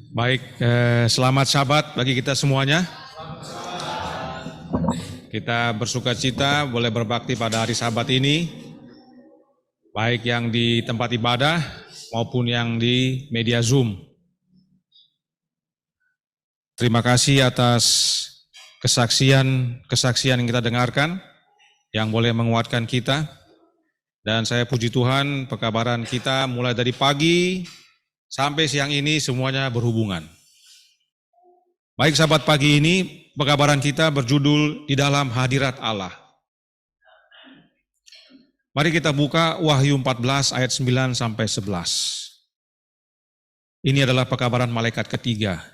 Baik, selamat Sabat bagi kita semuanya. Kita bersuka cita boleh berbakti pada hari Sabat ini, baik yang di tempat ibadah maupun yang di media Zoom. Terima kasih atas kesaksian yang kita dengarkan, yang boleh menguatkan kita. Dan saya puji Tuhan, pekabaran kita mulai dari pagi sampai siang ini semuanya berhubungan. Baik sahabat, pagi ini pekabaran kita berjudul Di Dalam Hadirat Allah. Mari kita buka Wahyu 14 ayat 9 sampai 11. Ini adalah pekabaran malaikat ketiga.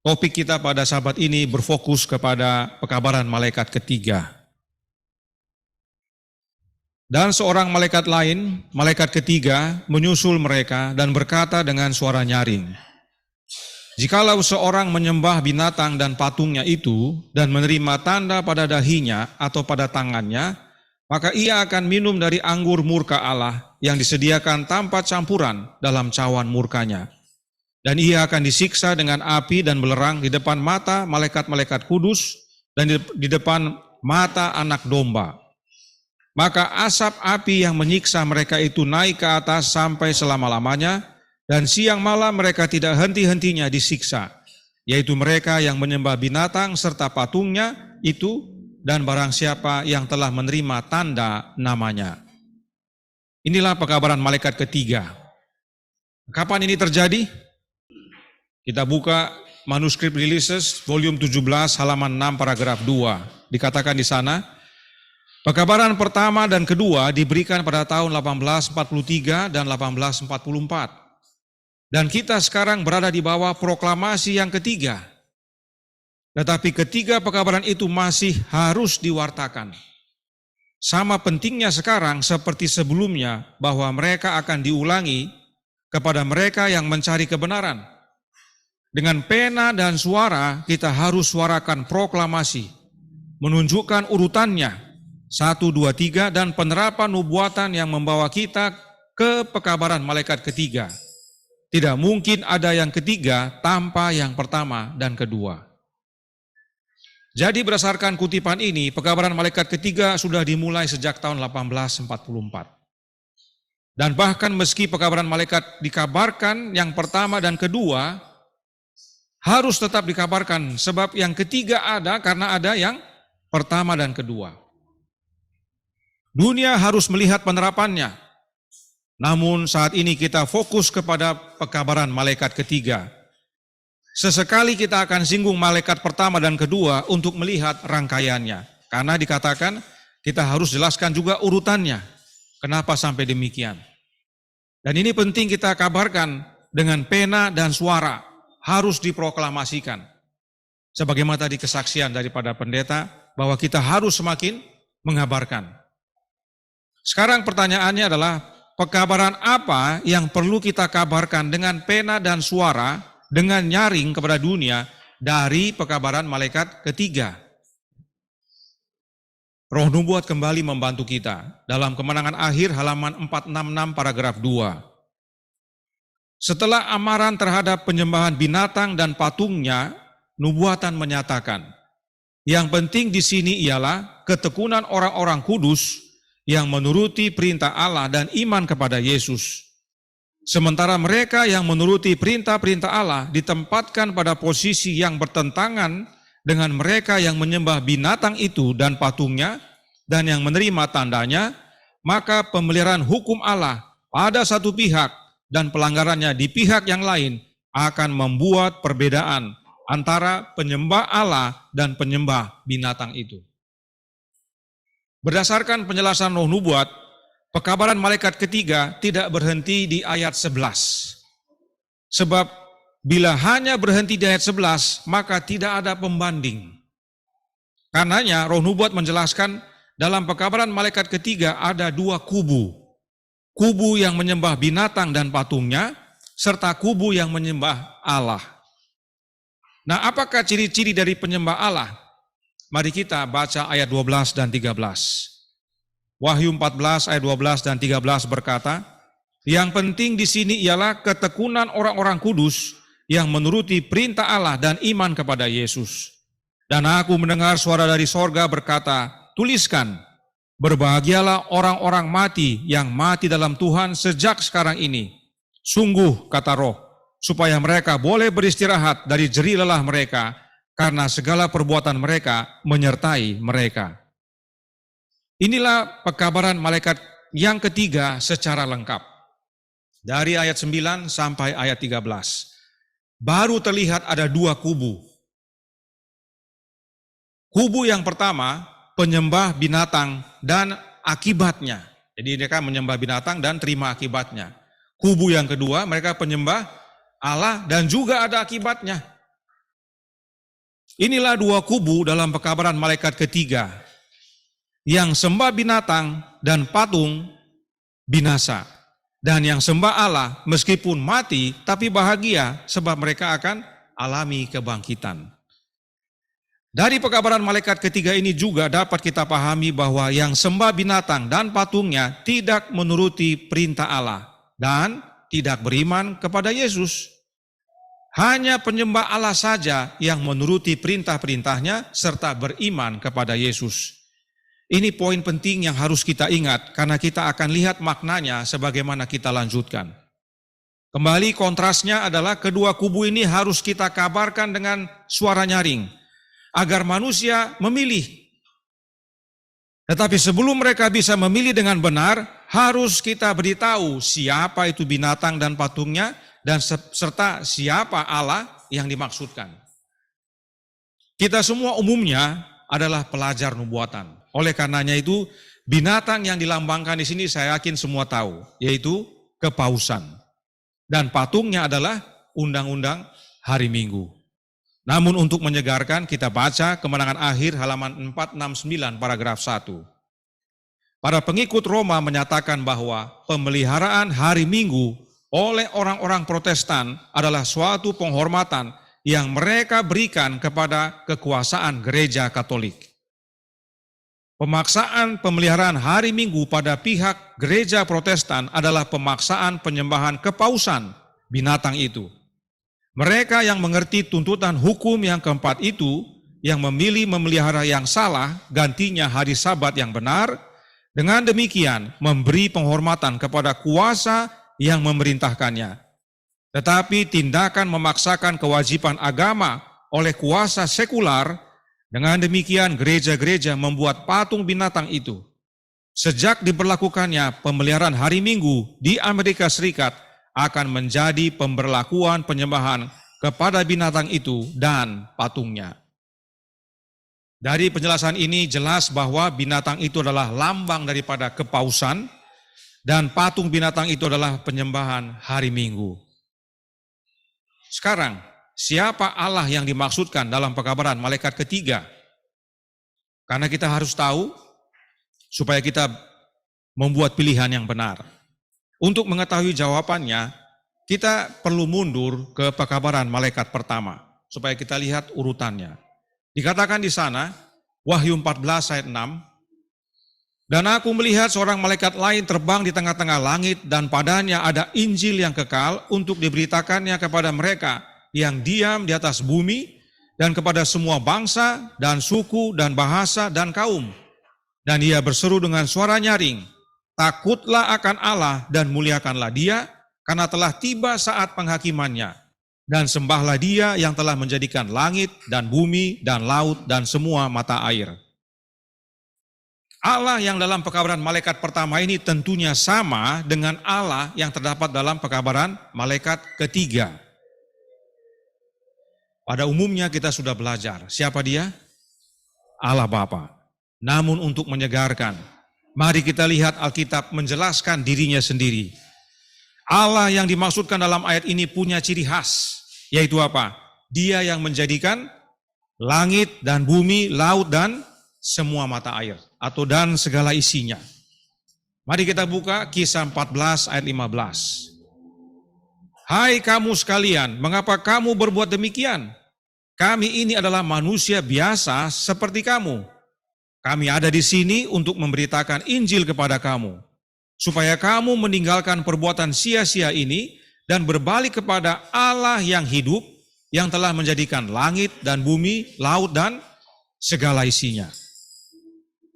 Topik kita pada sahabat ini berfokus kepada pekabaran malaikat ketiga. Dan seorang malaikat lain, malaikat ketiga, menyusul mereka dan berkata dengan suara nyaring, "Jikalau seorang menyembah binatang dan patungnya itu dan menerima tanda pada dahinya atau pada tangannya, maka ia akan minum dari anggur murka Allah yang disediakan tanpa campuran dalam cawan murkanya. Dan ia akan disiksa dengan api dan belerang di depan mata malaikat-malaikat kudus dan di depan mata anak domba. Maka asap api yang menyiksa mereka itu naik ke atas sampai selama-lamanya, dan siang malam mereka tidak henti-hentinya disiksa, yaitu mereka yang menyembah binatang serta patungnya itu, dan barang siapa yang telah menerima tanda namanya." Inilah pekabaran malaikat ketiga. Kapan ini terjadi? Kita buka manuskrip Releases, volume 17, halaman 6, paragraf 2. Dikatakan di sana, pekabaran pertama dan kedua diberikan pada tahun 1843 dan 1844. Dan kita sekarang berada di bawah proklamasi yang ketiga. Tetapi ketiga pekabaran itu masih harus diwartakan. Sama pentingnya sekarang seperti sebelumnya bahwa mereka akan diulangi kepada mereka yang mencari kebenaran. Dengan pena dan suara kita harus suarakan proklamasi, menunjukkan urutannya, 1, 2, 3, dan penerapan nubuatan yang membawa kita ke pekabaran malaikat ketiga. Tidak mungkin ada yang ketiga tanpa yang pertama dan kedua. Jadi berdasarkan kutipan ini, pekabaran malaikat ketiga sudah dimulai sejak tahun 1844. Dan bahkan meski pekabaran malaikat dikabarkan yang pertama dan kedua, harus tetap dikabarkan sebab yang ketiga ada karena ada yang pertama dan kedua. Dunia harus melihat penerapannya. Namun saat ini kita fokus kepada pekabaran malaikat ketiga. Sesekali kita akan singgung malaikat pertama dan kedua untuk melihat rangkaiannya. Karena dikatakan kita harus jelaskan juga urutannya. Kenapa sampai demikian? Dan ini penting kita kabarkan dengan pena dan suara. Harus diproklamasikan. Sebagaimana tadi kesaksian daripada pendeta bahwa kita harus semakin mengabarkan. Sekarang pertanyaannya adalah, pekabaran apa yang perlu kita kabarkan dengan pena dan suara, dengan nyaring kepada dunia dari pekabaran malaikat ketiga? Roh Nubuat kembali membantu kita dalam Kemenangan Akhir halaman 466 paragraf 2. Setelah amaran terhadap penyembahan binatang dan patungnya, nubuatan menyatakan, yang penting di sini ialah ketekunan orang-orang kudus yang menuruti perintah Allah dan iman kepada Yesus. Sementara mereka yang menuruti perintah-perintah Allah ditempatkan pada posisi yang bertentangan dengan mereka yang menyembah binatang itu dan patungnya dan yang menerima tandanya, maka pemeliharaan hukum Allah pada satu pihak dan pelanggarannya di pihak yang lain akan membuat perbedaan antara penyembah Allah dan penyembah binatang itu. Berdasarkan penjelasan Roh Nubuat, pekabaran malaikat ketiga tidak berhenti di ayat 11. Sebab bila hanya berhenti di ayat 11, maka tidak ada pembanding. Karenanya Roh Nubuat menjelaskan dalam pekabaran malaikat ketiga ada dua kubu. Kubu yang menyembah binatang dan patungnya, serta kubu yang menyembah Allah. Nah, apakah ciri-ciri dari penyembah Allah? Mari kita baca ayat 12 dan 13. Wahyu 14 ayat 12 dan 13 berkata, "Yang penting di sini ialah ketekunan orang-orang kudus yang menuruti perintah Allah dan iman kepada Yesus. Dan aku mendengar suara dari sorga berkata, tuliskan, berbahagialah orang-orang mati yang mati dalam Tuhan sejak sekarang ini. Sungguh, kata Roh, supaya mereka boleh beristirahat dari jerih lelah mereka, karena segala perbuatan mereka menyertai mereka. Inilah pekabaran malaikat yang ketiga secara lengkap. Dari ayat 9 sampai ayat 13. Baru terlihat ada dua kubu. Kubu yang pertama, penyembah binatang dan akibatnya. Jadi mereka menyembah binatang dan terima akibatnya. Kubu yang kedua, mereka penyembah Allah dan juga ada akibatnya. Inilah dua kubu dalam pekabaran malaikat ketiga. Yang sembah binatang dan patung binasa. Dan yang sembah Allah meskipun mati tapi bahagia sebab mereka akan alami kebangkitan. Dari pekabaran malaikat ketiga ini juga dapat kita pahami bahwa yang sembah binatang dan patungnya tidak menuruti perintah Allah dan tidak beriman kepada Yesus. Hanya penyembah Allah saja yang menuruti perintah-perintahnya serta beriman kepada Yesus. Ini poin penting yang harus kita ingat karena kita akan lihat maknanya sebagaimana kita lanjutkan. Kembali kontrasnya adalah kedua kubu ini harus kita kabarkan dengan suara nyaring agar manusia memilih. Tetapi sebelum mereka bisa memilih dengan benar, harus kita beritahu siapa itu binatang dan patungnya dan serta siapa Allah yang dimaksudkan. Kita semua umumnya adalah pelajar nubuatan. Oleh karenanya itu, binatang yang dilambangkan di sini saya yakin semua tahu, yaitu kepausan. Dan patungnya adalah undang-undang hari Minggu. Namun untuk menyegarkan, kita baca Kemenangan Akhir halaman 469 paragraf 1. Para pengikut Roma menyatakan bahwa pemeliharaan hari Minggu oleh orang-orang Protestan adalah suatu penghormatan yang mereka berikan kepada kekuasaan gereja Katolik. Pemaksaan pemeliharaan hari Minggu pada pihak gereja Protestan adalah pemaksaan penyembahan kepausan binatang itu. Mereka yang mengerti tuntutan hukum yang keempat itu, yang memilih memelihara yang salah, gantinya hari Sabat yang benar, dengan demikian memberi penghormatan kepada kuasa yang memerintahkannya. Tetapi tindakan memaksakan kewajiban agama oleh kuasa sekular, dengan demikian gereja-gereja membuat patung binatang itu. Sejak diberlakukannya pemeliharaan hari Minggu di Amerika Serikat, akan menjadi pemberlakuan penyembahan kepada binatang itu dan patungnya. Dari penjelasan ini jelas bahwa binatang itu adalah lambang daripada kepausan dan patung binatang itu adalah penyembahan hari Minggu. Sekarang, siapa Allah yang dimaksudkan dalam pekabaran malaikat ketiga? Karena kita harus tahu supaya kita membuat pilihan yang benar. Untuk mengetahui jawabannya, kita perlu mundur ke pekabaran malaikat pertama, supaya kita lihat urutannya. Dikatakan di sana, Wahyu 14 ayat 6, dan aku melihat seorang malaikat lain terbang di tengah-tengah langit, dan padanya ada Injil yang kekal untuk diberitakannya kepada mereka yang diam di atas bumi, dan kepada semua bangsa, dan suku, dan bahasa, dan kaum. Dan ia berseru dengan suara nyaring, takutlah akan Allah dan muliakanlah Dia, karena telah tiba saat penghakimannya. Dan sembahlah Dia yang telah menjadikan langit dan bumi dan laut dan semua mata air. Allah yang dalam pekabaran malaikat pertama ini tentunya sama dengan Allah yang terdapat dalam pekabaran malaikat ketiga. Pada umumnya kita sudah belajar, siapa Dia? Allah Bapa. Namun untuk menyegarkan, mari kita lihat Alkitab menjelaskan dirinya sendiri. Allah yang dimaksudkan dalam ayat ini punya ciri khas, yaitu apa? Dia yang menjadikan langit dan bumi, laut dan semua mata air, atau dan segala isinya. Mari kita buka Kisah 14 ayat 15. Hai kamu sekalian, mengapa kamu berbuat demikian? Kami ini adalah manusia biasa seperti kamu. Kami ada di sini untuk memberitakan Injil kepada kamu, supaya kamu meninggalkan perbuatan sia-sia ini dan berbalik kepada Allah yang hidup, yang telah menjadikan langit dan bumi, laut dan segala isinya.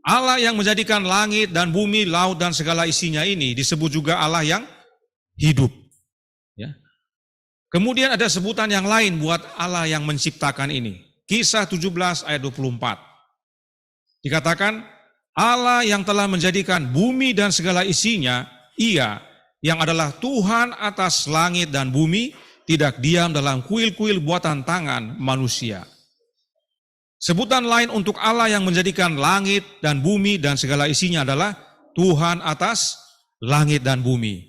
Allah yang menjadikan langit dan bumi, laut dan segala isinya ini disebut juga Allah yang hidup. Ya. Kemudian ada sebutan yang lain buat Allah yang menciptakan ini. Kisah 17 ayat 24. Dikatakan, Allah yang telah menjadikan bumi dan segala isinya, Ia yang adalah Tuhan atas langit dan bumi, tidak diam dalam kuil-kuil buatan tangan manusia. Sebutan lain untuk Allah yang menjadikan langit dan bumi dan segala isinya adalah Tuhan atas langit dan bumi.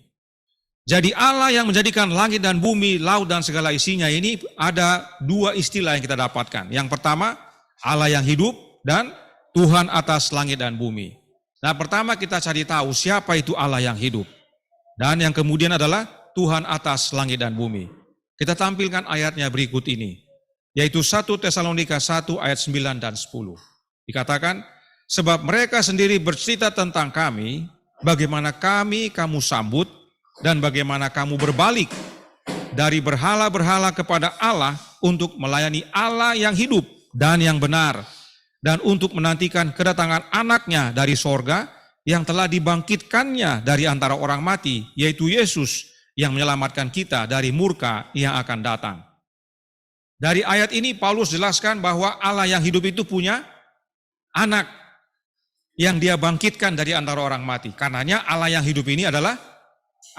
Jadi Allah yang menjadikan langit dan bumi, laut dan segala isinya ini ada dua istilah yang kita dapatkan. Yang pertama, Allah yang hidup dan Tuhan atas langit dan bumi. Nah, pertama kita cari tahu siapa itu Allah yang hidup. Dan yang kemudian adalah Tuhan atas langit dan bumi. Kita tampilkan ayatnya berikut ini. Yaitu 1 Tesalonika 1 ayat 9 dan 10. Dikatakan, sebab mereka sendiri bercerita tentang kami, bagaimana kamu sambut, dan bagaimana kamu berbalik dari berhala-berhala kepada Allah untuk melayani Allah yang hidup dan yang benar, dan untuk menantikan kedatangan anaknya dari sorga yang telah dibangkitkannya dari antara orang mati, yaitu Yesus yang menyelamatkan kita dari murka yang akan datang. Dari ayat ini Paulus jelaskan bahwa Allah yang hidup itu punya anak yang dia bangkitkan dari antara orang mati. Karenanya Allah yang hidup ini adalah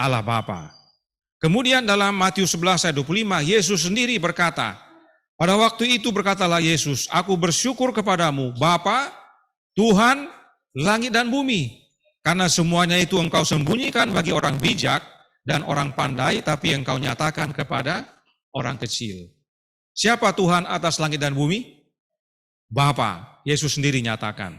Allah Bapa. Kemudian dalam Matius 11 ayat 25, Yesus sendiri berkata, pada waktu itu berkatalah Yesus, aku bersyukur kepadamu Bapa, Tuhan, langit dan bumi, karena semuanya itu engkau sembunyikan bagi orang bijak dan orang pandai, tapi engkau nyatakan kepada orang kecil. Siapa Tuhan atas langit dan bumi? Bapa. Yesus sendiri nyatakan.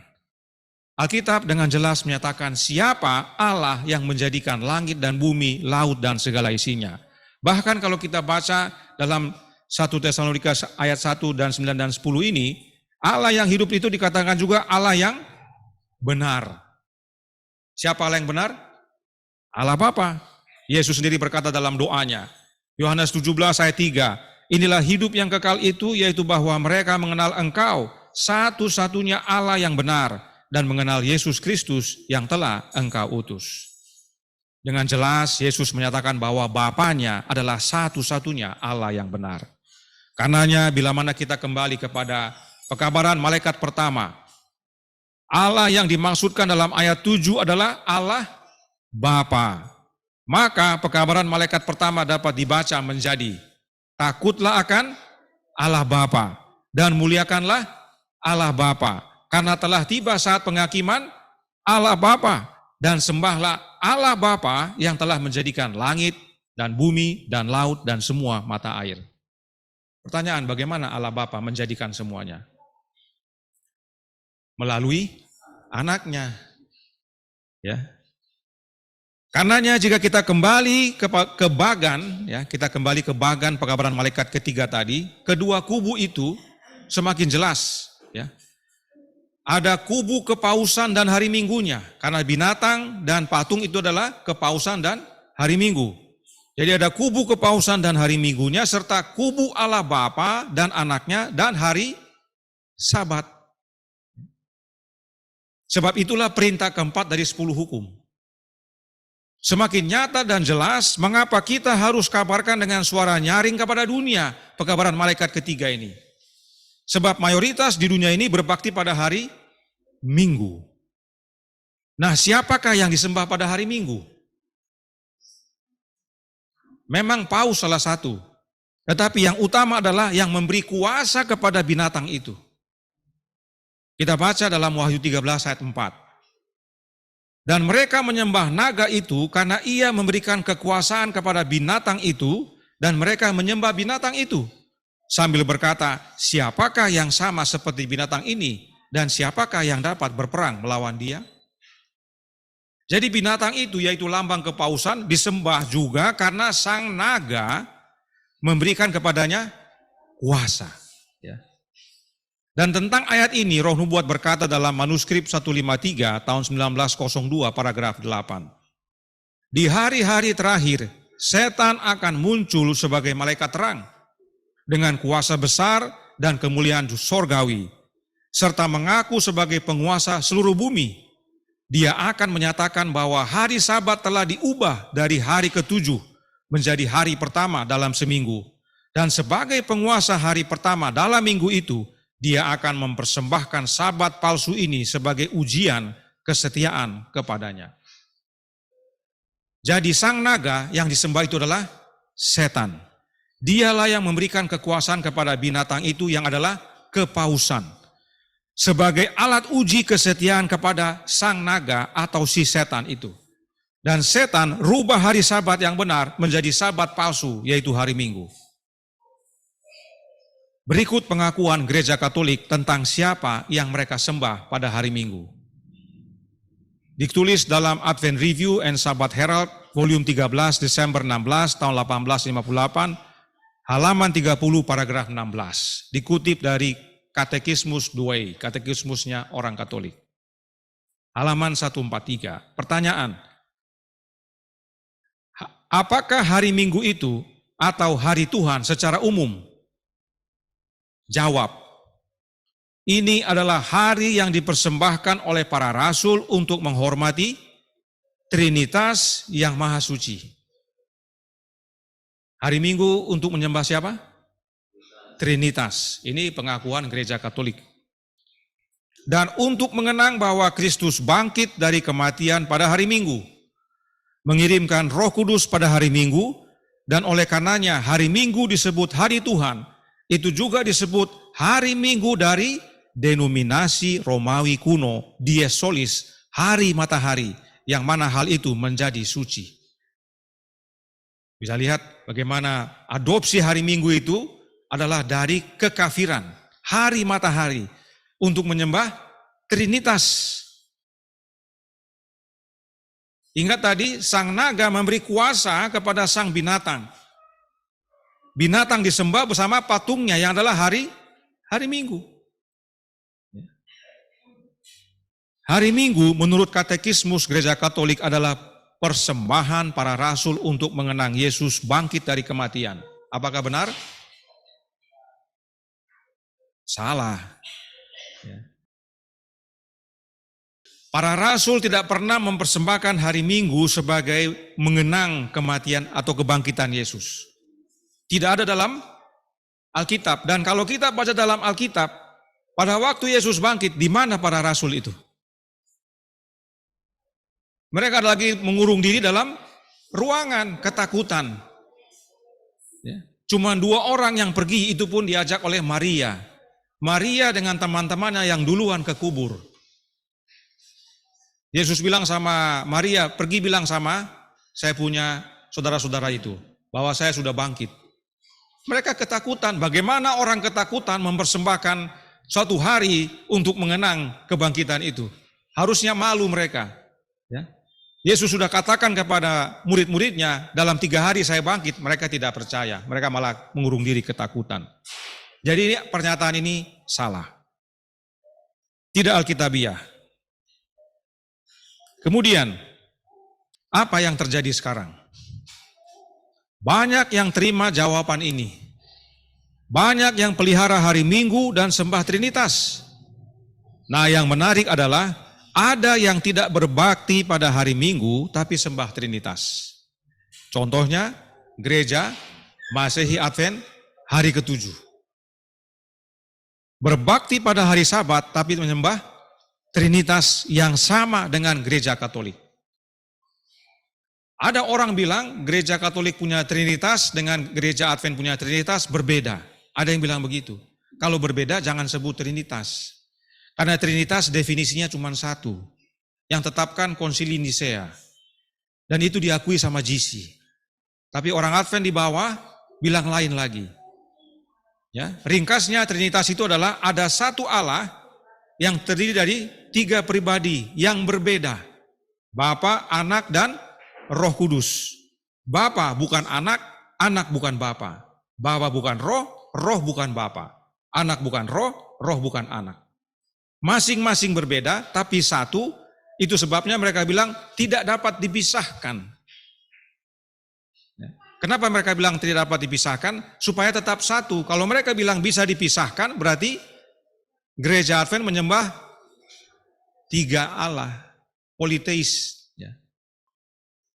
Alkitab dengan jelas menyatakan siapa Allah yang menjadikan langit dan bumi, laut dan segala isinya. Bahkan kalau kita baca dalam 1 Tesalonika ayat 1 dan 9 dan 10 ini, Allah yang hidup itu dikatakan juga Allah yang benar. Siapa Allah yang benar? Allah Bapa. Yesus sendiri berkata dalam doanya, Yohanes 17 ayat 3, inilah hidup yang kekal itu, yaitu bahwa mereka mengenal engkau, satu-satunya Allah yang benar, dan mengenal Yesus Kristus yang telah engkau utus. Dengan jelas Yesus menyatakan bahwa Bapanya adalah satu-satunya Allah yang benar. Karenanya bila mana kita kembali kepada pekabaran malaikat pertama, Allah yang dimaksudkan dalam ayat 7 adalah Allah Bapa. Maka pekabaran malaikat pertama dapat dibaca menjadi, takutlah akan Allah Bapa dan muliakanlah Allah Bapa, karena telah tiba saat penghakiman Allah Bapa, dan sembahlah Allah Bapa yang telah menjadikan langit dan bumi dan laut dan semua mata air. Pertanyaan, bagaimana Allah Bapa menjadikan semuanya? Melalui anaknya. Ya. Karenanya jika kita kembali ke bagan, ya, kita kembali ke bagan pekabaran malaikat ketiga tadi, kedua kubu itu semakin jelas, ya. Ada kubu kepausan dan hari minggunya, karena binatang dan patung itu adalah kepausan dan hari minggu. Jadi ada kubu kepausan dan hari minggunya, serta kubu Allah Bapa dan anaknya dan hari Sabat. Sebab itulah perintah keempat dari 10 hukum. Semakin nyata dan jelas mengapa kita harus kabarkan dengan suara nyaring kepada dunia pekabaran malaikat ketiga ini. Sebab mayoritas di dunia ini berbakti pada hari Minggu. Nah, siapakah yang disembah pada hari Minggu? Memang paus salah satu. Tetapi yang utama adalah yang memberi kuasa kepada binatang itu. Kita baca dalam Wahyu 13 ayat 4. Dan mereka menyembah naga itu karena ia memberikan kekuasaan kepada binatang itu, dan mereka menyembah binatang itu. Sambil berkata, siapakah yang sama seperti binatang ini, dan siapakah yang dapat berperang melawan dia? Jadi binatang itu, yaitu lambang kepausan, disembah juga karena sang naga memberikan kepadanya kuasa. Ya. Dan tentang ayat ini, Roh Nubuat berkata dalam manuskrip 153 tahun 1902 paragraf 8. Di hari-hari terakhir, setan akan muncul sebagai malaikat terang dengan kuasa besar dan kemuliaan sorgawi, serta mengaku sebagai penguasa seluruh bumi. Dia akan menyatakan bahwa hari Sabat telah diubah dari hari ke-7 menjadi hari pertama dalam seminggu. Dan sebagai penguasa hari pertama dalam minggu itu, dia akan mempersembahkan Sabat palsu ini sebagai ujian kesetiaan kepadanya. Jadi sang naga yang disembah itu adalah setan. Dialah yang memberikan kekuasaan kepada binatang itu yang adalah kepausan, sebagai alat uji kesetiaan kepada sang naga atau si setan itu. Dan setan rubah hari Sabat yang benar menjadi Sabat palsu, yaitu hari Minggu. Berikut pengakuan Gereja Katolik tentang siapa yang mereka sembah pada hari Minggu. Ditulis dalam Advent Review and Sabbath Herald, volume 13, Desember 16, tahun 1858, halaman 30, paragraf 16. Dikutip dari Katekismus Douay, katekismusnya orang Katolik. Halaman 143. Pertanyaan, apakah hari Minggu itu atau hari Tuhan secara umum? Jawab, ini adalah hari yang dipersembahkan oleh para rasul untuk menghormati Trinitas yang Maha Suci. Hari Minggu untuk menyembah siapa? Trinitas. Ini pengakuan Gereja Katolik. Dan untuk mengenang bahwa Kristus bangkit dari kematian pada hari Minggu, mengirimkan Roh Kudus pada hari Minggu, dan oleh karenanya hari Minggu disebut hari Tuhan. Itu juga disebut hari Minggu dari denominasi Romawi kuno, Dies Solis, hari matahari, yang mana hal itu menjadi suci. Bisa lihat bagaimana adopsi hari Minggu itu adalah dari kekafiran, hari matahari, untuk menyembah Trinitas. Ingat tadi, sang naga memberi kuasa kepada sang binatang. Binatang disembah bersama patungnya yang adalah hari Minggu. Hari Minggu menurut Katekismus Gereja Katolik adalah persembahan para rasul untuk mengenang Yesus bangkit dari kematian. Apakah benar? Salah. Para rasul tidak pernah mempersembahkan hari Minggu sebagai mengenang kematian atau kebangkitan Yesus. Tidak ada dalam Alkitab. Dan kalau kita baca dalam Alkitab, pada waktu Yesus bangkit, di mana para rasul itu? Mereka lagi mengurung diri dalam ruangan, ketakutan. Cuma 2 orang yang pergi, itu pun diajak oleh Maria. Maria dengan teman-temannya yang duluan ke kubur. Yesus bilang sama Maria, pergi bilang sama saya punya saudara-saudara itu, bahwa saya sudah bangkit. Mereka ketakutan. Bagaimana orang ketakutan mempersembahkan suatu hari untuk mengenang kebangkitan itu? Harusnya malu mereka. Ya. Yesus sudah katakan kepada murid-muridnya, dalam 3 hari saya bangkit. Mereka tidak percaya. Mereka malah mengurung diri ketakutan. Jadi pernyataan ini salah. Tidak alkitabiah. Kemudian, apa yang terjadi sekarang? Banyak yang terima jawaban ini. Banyak yang pelihara hari Minggu dan sembah Trinitas. Nah, yang menarik adalah ada yang tidak berbakti pada hari Minggu tapi sembah Trinitas. Contohnya, gereja Masehi Advent hari ke-7. Berbakti pada hari Sabat tapi menyembah Trinitas yang sama dengan gereja Katolik. Ada orang bilang gereja Katolik punya Trinitas dengan gereja Advent punya Trinitas berbeda. Ada yang bilang begitu. Kalau berbeda jangan sebut Trinitas. Karena Trinitas definisinya cuma satu. Yang tetapkan Konsili Nisea. Dan itu diakui sama GC. Tapi orang Advent di bawah bilang lain lagi. Ya, ringkasnya Trinitas itu adalah ada satu Allah yang terdiri dari 3 pribadi yang berbeda. Bapa, Anak, dan Roh Kudus. Bapa bukan anak, anak bukan bapa. Bapa bukan roh, roh bukan bapa. Anak bukan roh, roh bukan anak. Masing-masing berbeda, tapi satu. Itu sebabnya mereka bilang tidak dapat dipisahkan. Kenapa mereka bilang tidak dapat dipisahkan? Supaya tetap satu. Kalau mereka bilang bisa dipisahkan, berarti gereja Advent menyembah tiga Allah, politeis. Ya.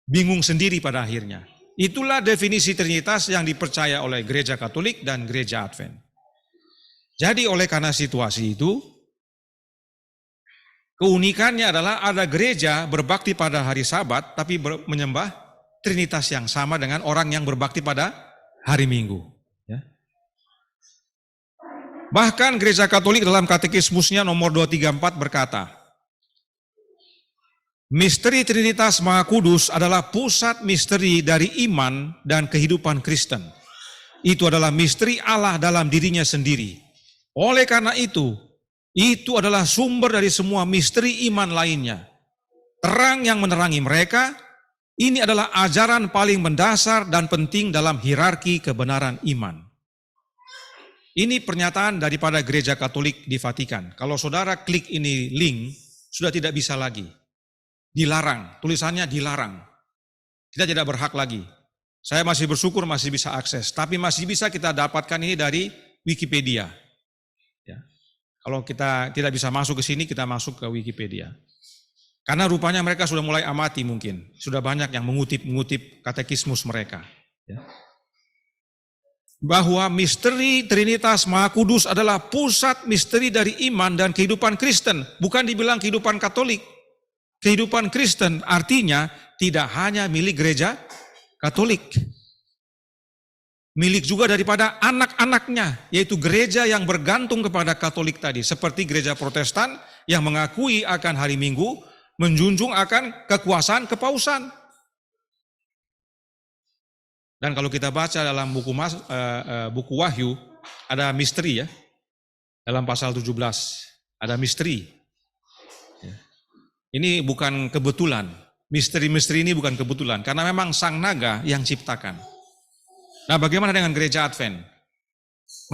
Bingung sendiri pada akhirnya. Itulah definisi Trinitas yang dipercaya oleh gereja Katolik dan gereja Advent. Jadi oleh karena situasi itu, keunikannya adalah ada gereja berbakti pada hari Sabat, tapi menyembah Trinitas yang sama dengan orang yang berbakti pada hari Minggu. Ya. Bahkan gereja Katolik dalam katekismusnya nomor 234 berkata, misteri Trinitas Maha Kudus adalah pusat misteri dari iman dan kehidupan Kristen. Itu adalah misteri Allah dalam dirinya sendiri. Oleh karena itu adalah sumber dari semua misteri iman lainnya. Terang yang menerangi mereka. Ini adalah ajaran paling mendasar dan penting dalam hierarki kebenaran iman. Ini pernyataan daripada gereja Katolik di Vatikan. Kalau saudara klik ini link, sudah tidak bisa lagi. Dilarang, tulisannya dilarang. Kita tidak berhak lagi. Saya masih bersyukur masih bisa akses, tapi masih bisa kita dapatkan ini dari Wikipedia. Ya. Kalau kita tidak bisa masuk ke sini, kita masuk ke Wikipedia. Karena rupanya mereka sudah mulai amati mungkin. Sudah banyak yang mengutip katekismus mereka. Ya. Bahwa misteri Trinitas Maha Kudus adalah pusat misteri dari iman dan kehidupan Kristen. Bukan dibilang kehidupan Katolik. Kehidupan Kristen artinya tidak hanya milik gereja Katolik. Milik juga daripada anak-anaknya, yaitu gereja yang bergantung kepada Katolik tadi. Seperti gereja Protestan yang mengakui akan hari Minggu, menjunjung akan kekuasaan kepausan. Dan kalau kita baca dalam buku Wahyu, ada misteri ya. Dalam pasal 17, ada misteri. Ini bukan kebetulan. Misteri-misteri ini bukan kebetulan. Karena memang Sang Naga yang ciptakan. Nah, bagaimana dengan gereja Advent?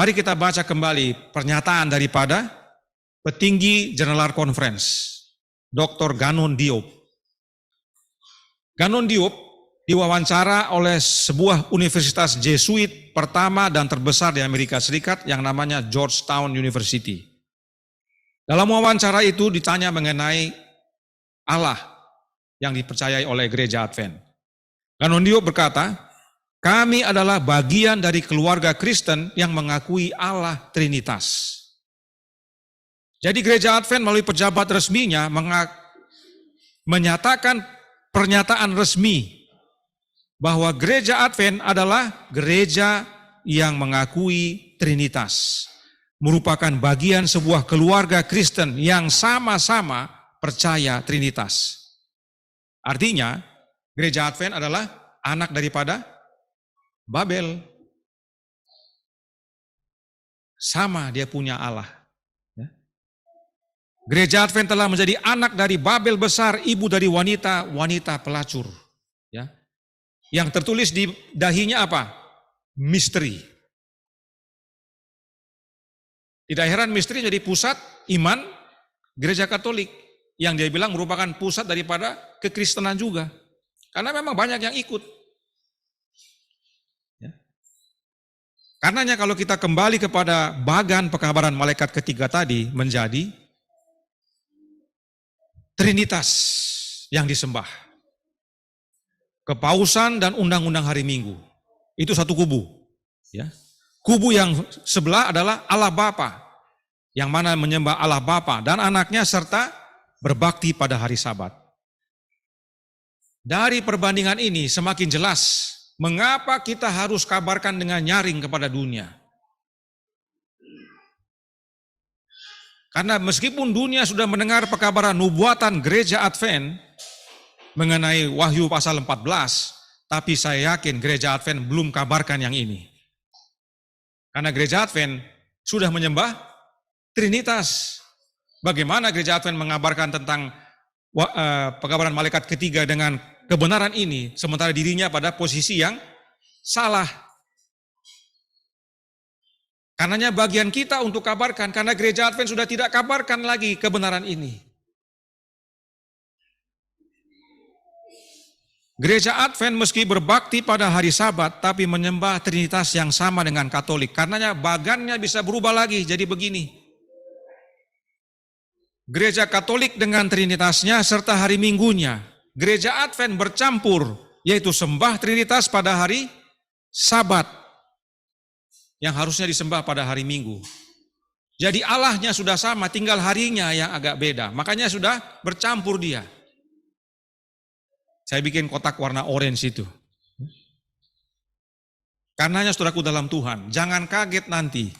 Mari kita baca kembali pernyataan daripada petinggi General Conference. Dr. Gannon Diop. Gannon Diop diwawancara oleh sebuah universitas Jesuit pertama dan terbesar di Amerika Serikat yang namanya Georgetown University. Dalam wawancara itu ditanya mengenai Allah yang dipercayai oleh gereja Advent. Gannon Diop berkata, kami adalah bagian dari keluarga Kristen yang mengakui Allah Trinitas. Jadi gereja Advent melalui pejabat resminya menyatakan pernyataan resmi bahwa gereja Advent adalah gereja yang mengakui Trinitas. Merupakan bagian sebuah keluarga Kristen yang sama-sama percaya Trinitas. Artinya gereja Advent adalah anak daripada Babel. Sama dia punya Allah. Gereja Advent telah menjadi anak dari Babel besar, ibu dari wanita pelacur. Ya. Yang tertulis di dahinya apa? Misteri. Tidak heran misteri jadi pusat iman gereja Katolik. Yang dia bilang merupakan pusat daripada kekristenan juga. Karena memang banyak yang ikut. Ya. Karenanya kalau kita kembali kepada bagan pekabaran malaikat ketiga tadi menjadi Trinitas yang disembah. Kepausan dan undang-undang hari Minggu. Itu satu kubu. Ya. Kubu yang sebelah adalah Allah Bapa. Yang mana menyembah Allah Bapa dan anaknya serta berbakti pada hari Sabat. Dari perbandingan ini semakin jelas mengapa kita harus kabarkan dengan nyaring kepada dunia. Karena meskipun dunia sudah mendengar pekabaran nubuatan gereja Advent mengenai Wahyu pasal 14, tapi saya yakin gereja Advent belum kabarkan yang ini. Karena gereja Advent sudah menyembah Trinitas. Bagaimana gereja Advent mengabarkan tentang pekabaran malaikat ketiga dengan kebenaran ini, sementara dirinya pada posisi yang salah. Karenanya bagian kita untuk kabarkan, karena gereja Advent sudah tidak kabarkan lagi kebenaran ini. Gereja Advent meski berbakti pada hari Sabat, tapi menyembah Trinitas yang sama dengan Katolik. Karenanya bagannya bisa berubah lagi, jadi begini. Gereja Katolik dengan Trinitasnya serta hari Minggunya. Gereja Advent bercampur, yaitu sembah Trinitas pada hari Sabat, yang harusnya disembah pada hari Minggu. Jadi Allahnya sudah sama, tinggal harinya yang agak beda. Makanya sudah bercampur dia. Saya bikin kotak warna orange itu. Karenanya saudaraku dalam Tuhan, jangan kaget nanti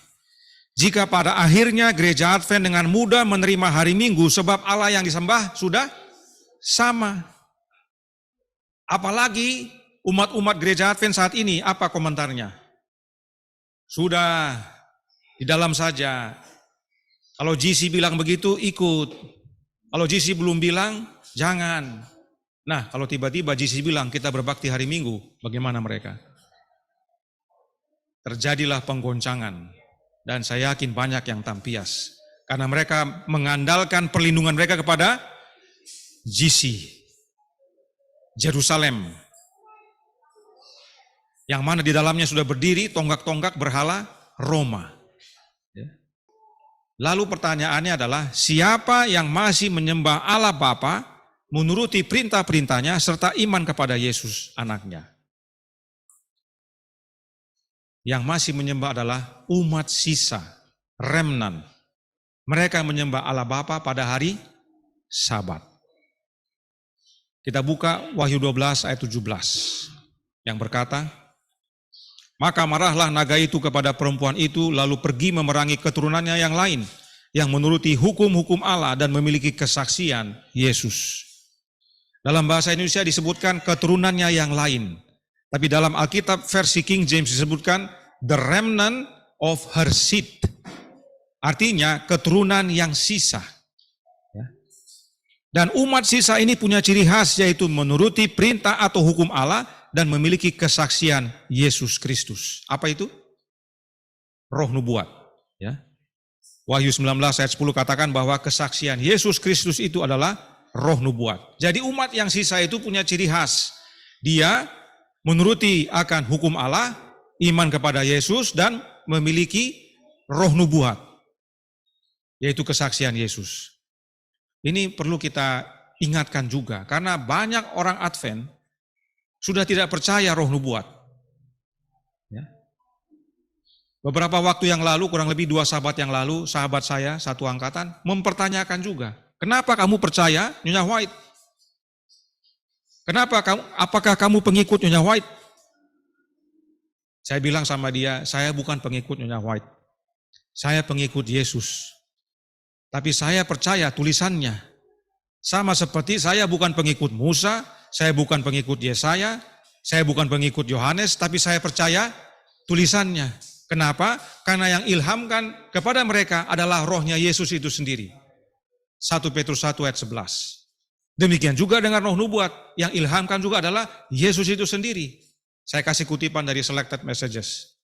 jika pada akhirnya gereja Advent dengan mudah menerima hari Minggu sebab Allah yang disembah sudah sama. Apalagi umat-umat gereja Advent saat ini, apa komentarnya? Sudah, di dalam saja. Kalau GC bilang begitu, ikut. Kalau GC belum bilang, jangan. Nah, kalau tiba-tiba GC bilang kita berbakti hari Minggu, bagaimana mereka? Terjadilah penggoncangan. Dan saya yakin banyak yang tampias. Karena mereka mengandalkan perlindungan mereka kepada GC, Jerusalem. Yang mana di dalamnya sudah berdiri tonggak-tonggak berhala Roma. Lalu pertanyaannya adalah, siapa yang masih menyembah Allah Bapa, menuruti perintah-perintahnya, serta iman kepada Yesus anaknya? Yang masih menyembah adalah umat sisa, remnant. Mereka menyembah Allah Bapa pada hari Sabat. Kita buka Wahyu 12 ayat 17 yang berkata, maka marahlah naga itu kepada perempuan itu, lalu pergi memerangi keturunannya yang lain, yang menuruti hukum-hukum Allah dan memiliki kesaksian Yesus. Dalam bahasa Indonesia disebutkan keturunannya yang lain. Tapi dalam Alkitab versi King James disebutkan the remnant of her seed. Artinya keturunan yang sisa. Dan umat sisa ini punya ciri khas, yaitu menuruti perintah atau hukum Allah dan memiliki kesaksian Yesus Kristus. Apa itu? Roh nubuat. Ya. Wahyu 19 ayat 10 katakan bahwa kesaksian Yesus Kristus itu adalah roh nubuat. Jadi umat yang sisa itu punya ciri khas. Dia menuruti akan hukum Allah, iman kepada Yesus, dan memiliki roh nubuat, yaitu kesaksian Yesus. Ini perlu kita ingatkan juga, karena banyak orang Advent sudah tidak percaya roh nubuat. Ya. Beberapa waktu yang lalu, kurang lebih 2 sahabat yang lalu, sahabat saya satu angkatan mempertanyakan juga, kenapa kamu percaya Nyonya White? Apakah kamu pengikut Nyonya White? Saya bilang sama dia, saya bukan pengikut Nyonya White. Saya pengikut Yesus. Tapi saya percaya tulisannya. Sama seperti saya bukan pengikut Musa, saya bukan pengikut Yesaya, saya bukan pengikut Yohanes, tapi saya percaya tulisannya. Kenapa? Karena yang ilhamkan kepada mereka adalah rohnya Yesus itu sendiri. 1 Petrus 1 ayat 11. Demikian juga dengan roh nubuat, yang ilhamkan juga adalah Yesus itu sendiri. Saya kasih kutipan dari Selected Messages.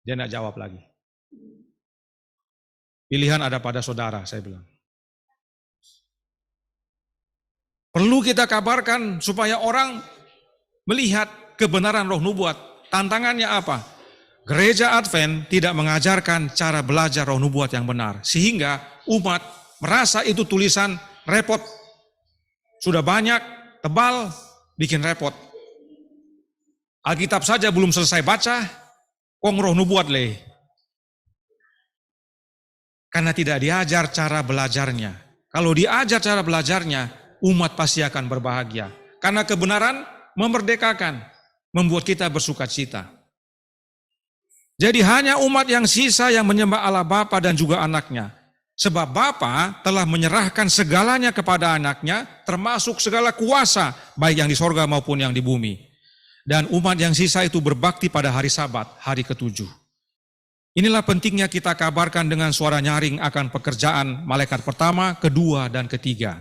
Dia tidak jawab lagi. Pilihan ada pada saudara, saya bilang. Perlu kita kabarkan supaya orang melihat kebenaran roh nubuat. Tantangannya apa? Gereja Advent tidak mengajarkan cara belajar roh nubuat yang benar. Sehingga umat merasa itu tulisan repot. Sudah banyak, tebal, bikin repot. Alkitab saja belum selesai baca, kok roh nubuat leh. Karena tidak diajar cara belajarnya. Kalau diajar cara belajarnya, umat pasti akan berbahagia. Karena kebenaran memerdekakan, membuat kita bersuka cita. Jadi hanya umat yang sisa yang menyembah Allah Bapa dan juga anaknya. Sebab Bapa telah menyerahkan segalanya kepada anaknya, termasuk segala kuasa, baik yang di sorga maupun yang di bumi. Dan umat yang sisa itu berbakti pada hari Sabat, hari ke-7. Inilah pentingnya kita kabarkan dengan suara nyaring akan pekerjaan malaikat pertama, kedua, dan ketiga.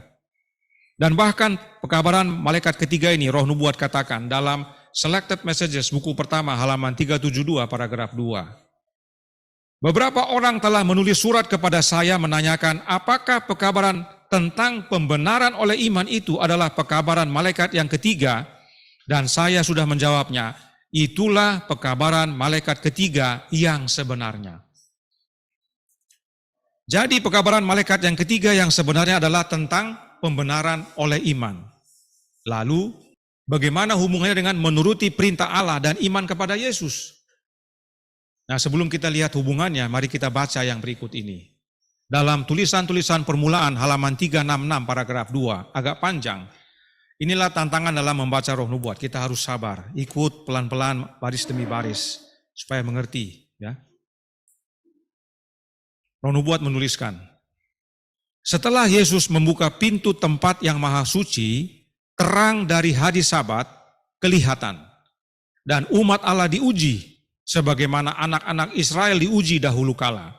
Dan bahkan pekabaran malaikat ketiga ini, roh nubuat katakan dalam Selected Messages, buku pertama, halaman 372, paragraf 2. Beberapa orang telah menulis surat kepada saya menanyakan apakah pekabaran tentang pembenaran oleh iman itu adalah pekabaran malaikat yang ketiga Dan saya sudah menjawabnya, itulah pekabaran malaikat ketiga yang sebenarnya. Jadi pekabaran malaikat yang ketiga yang sebenarnya adalah tentang pembenaran oleh iman. Lalu, bagaimana hubungannya dengan menuruti perintah Allah dan iman kepada Yesus? Nah, sebelum kita lihat hubungannya, mari kita baca yang berikut ini. Dalam tulisan-tulisan permulaan halaman 366 paragraf 2, agak panjang. Inilah tantangan dalam membaca Roh Nubuat. Kita harus sabar, ikut pelan-pelan baris demi baris supaya mengerti, ya. Roh Nubuat menuliskan, setelah Yesus membuka pintu tempat yang maha suci, terang dari hari Sabat kelihatan, dan umat Allah diuji, sebagaimana anak-anak Israel diuji dahulu kala,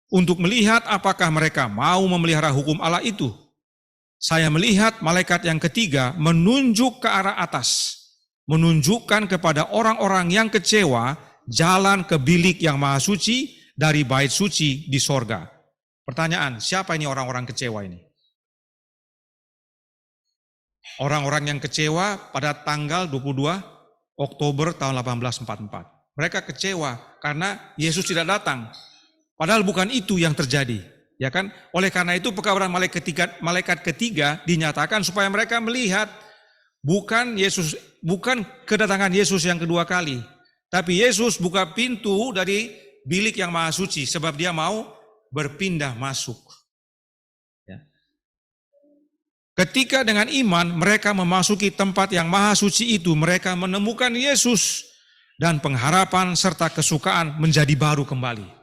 untuk melihat apakah mereka mau memelihara hukum Allah itu. Saya melihat malaikat yang ketiga menunjuk ke arah atas, menunjukkan kepada orang-orang yang kecewa jalan ke bilik yang maha suci dari bait suci di sorga. Pertanyaan, siapa ini orang-orang kecewa ini? Orang-orang yang kecewa pada tanggal 22 Oktober tahun 1844. Mereka kecewa karena Yesus tidak datang. Padahal bukan itu yang terjadi, ya kan? Oleh karena itu pekabaran malaikat ketiga dinyatakan supaya mereka melihat bukan kedatangan Yesus yang kedua kali, tapi Yesus buka pintu dari bilik yang maha suci sebab dia mau berpindah masuk. Ya. Ketika dengan iman mereka memasuki tempat yang maha suci itu, mereka menemukan Yesus dan pengharapan serta kesukaan menjadi baru kembali.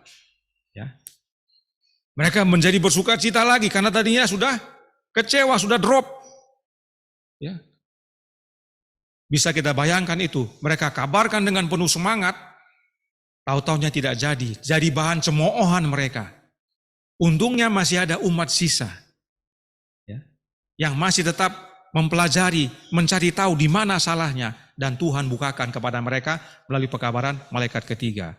Ya. Mereka menjadi bersuka cita lagi karena tadinya sudah kecewa, sudah drop. Ya. Bisa kita bayangkan itu, mereka kabarkan dengan penuh semangat, tahu-taunya tidak jadi bahan cemoohan mereka. Untungnya masih ada umat sisa, ya, yang masih tetap mempelajari, mencari tahu di mana salahnya, dan Tuhan bukakan kepada mereka melalui pekabaran malaikat ketiga.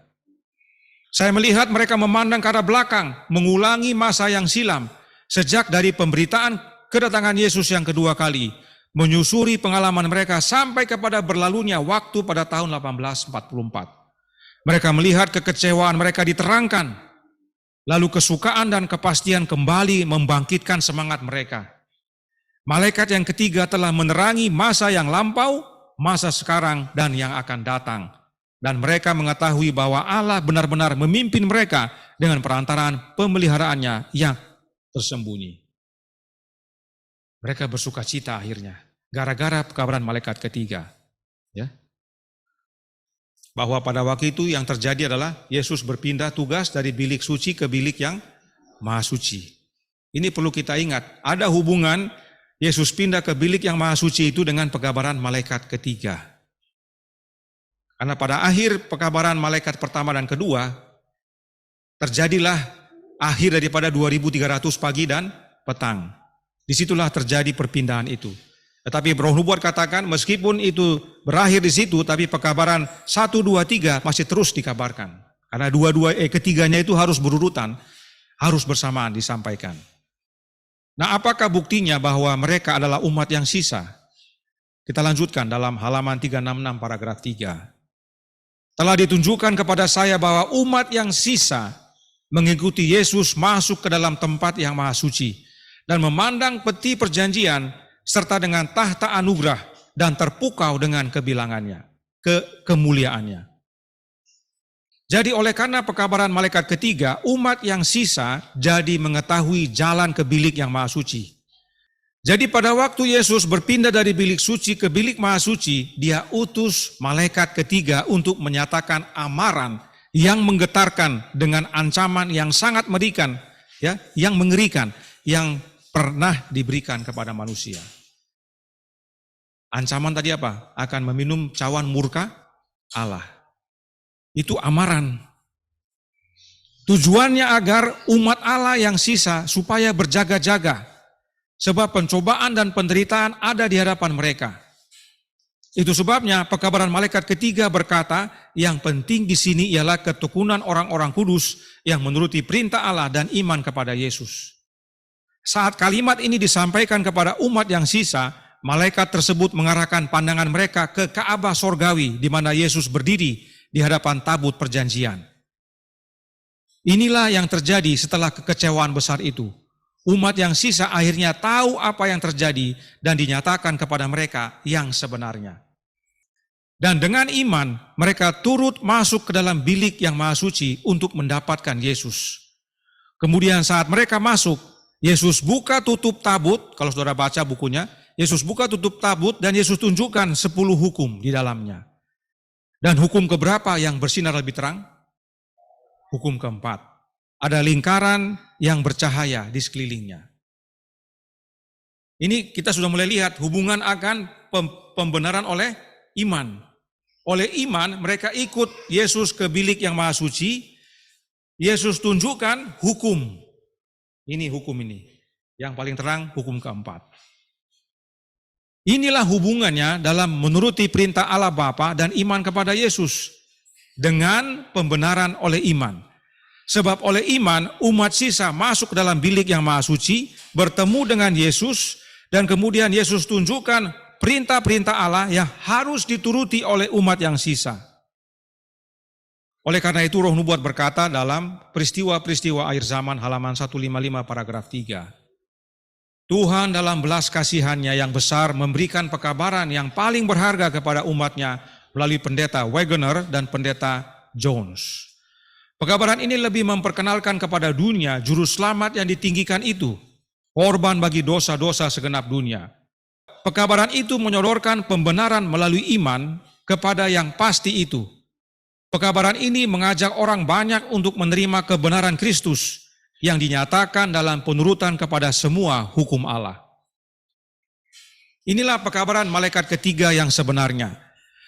Saya melihat mereka memandang ke arah belakang, mengulangi masa yang silam, sejak dari pemberitaan kedatangan Yesus yang kedua kali, menyusuri pengalaman mereka sampai kepada berlalunya waktu pada tahun 1844. Mereka melihat kekecewaan mereka diterangkan, lalu kesukaan dan kepastian kembali membangkitkan semangat mereka. Malaikat yang ketiga telah menerangi masa yang lampau, masa sekarang, dan yang akan datang. Dan mereka mengetahui bahwa Allah benar-benar memimpin mereka dengan perantaraan pemeliharaannya yang tersembunyi. Mereka bersuka cita akhirnya, gara-gara pekabaran malaikat ketiga. Ya. Bahwa pada waktu itu yang terjadi adalah Yesus berpindah tugas dari bilik suci ke bilik yang maha suci. Ini perlu kita ingat, ada hubungan Yesus pindah ke bilik yang maha suci itu dengan pekabaran malaikat ketiga. Karena pada akhir pekabaran malaikat pertama dan kedua, terjadilah akhir daripada 2300 pagi dan petang. Disitulah terjadi perpindahan itu. Tetapi Roh Nubuat katakan meskipun itu berakhir di situ, tapi pekabaran 1, 2, 3 masih terus dikabarkan. Karena ketiganya itu harus berurutan, harus bersamaan disampaikan. Nah, apakah buktinya bahwa mereka adalah umat yang sisa? Kita lanjutkan dalam halaman 366 paragraf 3. Telah ditunjukkan kepada saya bahwa umat yang sisa mengikuti Yesus masuk ke dalam tempat yang maha suci dan memandang peti perjanjian serta dengan tahta anugerah dan terpukau dengan kebilangannya, kemuliaannya. Jadi oleh karena pekabaran malaikat ketiga, umat yang sisa jadi mengetahui jalan ke bilik yang maha suci. Jadi pada waktu Yesus berpindah dari bilik suci ke bilik maha suci, dia utus malaikat ketiga untuk menyatakan amaran yang menggetarkan dengan ancaman yang sangat mengerikan, ya, yang mengerikan, yang pernah diberikan kepada manusia. Ancaman tadi apa? Akan meminum cawan murka Allah. Itu amaran. Tujuannya agar umat Allah yang sisa supaya berjaga-jaga. Sebab pencobaan dan penderitaan ada di hadapan mereka. Itu sebabnya pekabaran malaikat ketiga berkata, yang penting di sini ialah ketekunan orang-orang kudus yang menuruti perintah Allah dan iman kepada Yesus. Saat kalimat ini disampaikan kepada umat yang sisa, malaikat tersebut mengarahkan pandangan mereka ke Ka'bah sorgawi di mana Yesus berdiri di hadapan tabut perjanjian. Inilah yang terjadi setelah kekecewaan besar itu. Umat yang sisa akhirnya tahu apa yang terjadi dan dinyatakan kepada mereka yang sebenarnya. Dan dengan iman, mereka turut masuk ke dalam bilik yang maha suci untuk mendapatkan Yesus. Kemudian saat mereka masuk, Yesus buka tutup tabut, kalau saudara baca bukunya, Yesus buka tutup tabut dan Yesus tunjukkan 10 hukum di dalamnya. Dan hukum keberapa yang bersinar lebih terang? Hukum keempat. Ada lingkaran yang bercahaya di sekelilingnya. Ini kita sudah mulai lihat hubungan akan pembenaran oleh iman. Oleh iman mereka ikut Yesus ke bilik yang maha suci. Yesus tunjukkan hukum. Ini hukum ini. Yang paling terang hukum keempat. Inilah hubungannya dalam menuruti perintah Allah Bapa dan iman kepada Yesus. Dengan pembenaran oleh iman. Sebab oleh iman umat sisa masuk ke dalam bilik yang maha suci, bertemu dengan Yesus, dan kemudian Yesus tunjukkan perintah-perintah Allah yang harus dituruti oleh umat yang sisa. Oleh karena itu Roh Nubuat berkata dalam peristiwa-peristiwa akhir zaman halaman 155 paragraf 3. Tuhan dalam belas kasihannya yang besar memberikan pekabaran yang paling berharga kepada umatnya melalui pendeta Wegener dan pendeta Jones. Pekabaran ini lebih memperkenalkan kepada dunia juru selamat yang ditinggikan itu, korban bagi dosa-dosa segenap dunia. Pekabaran itu menyodorkan pembenaran melalui iman kepada yang pasti itu. Pekabaran ini mengajak orang banyak untuk menerima kebenaran Kristus yang dinyatakan dalam penurutan kepada semua hukum Allah. Inilah pekabaran malaikat ketiga yang sebenarnya,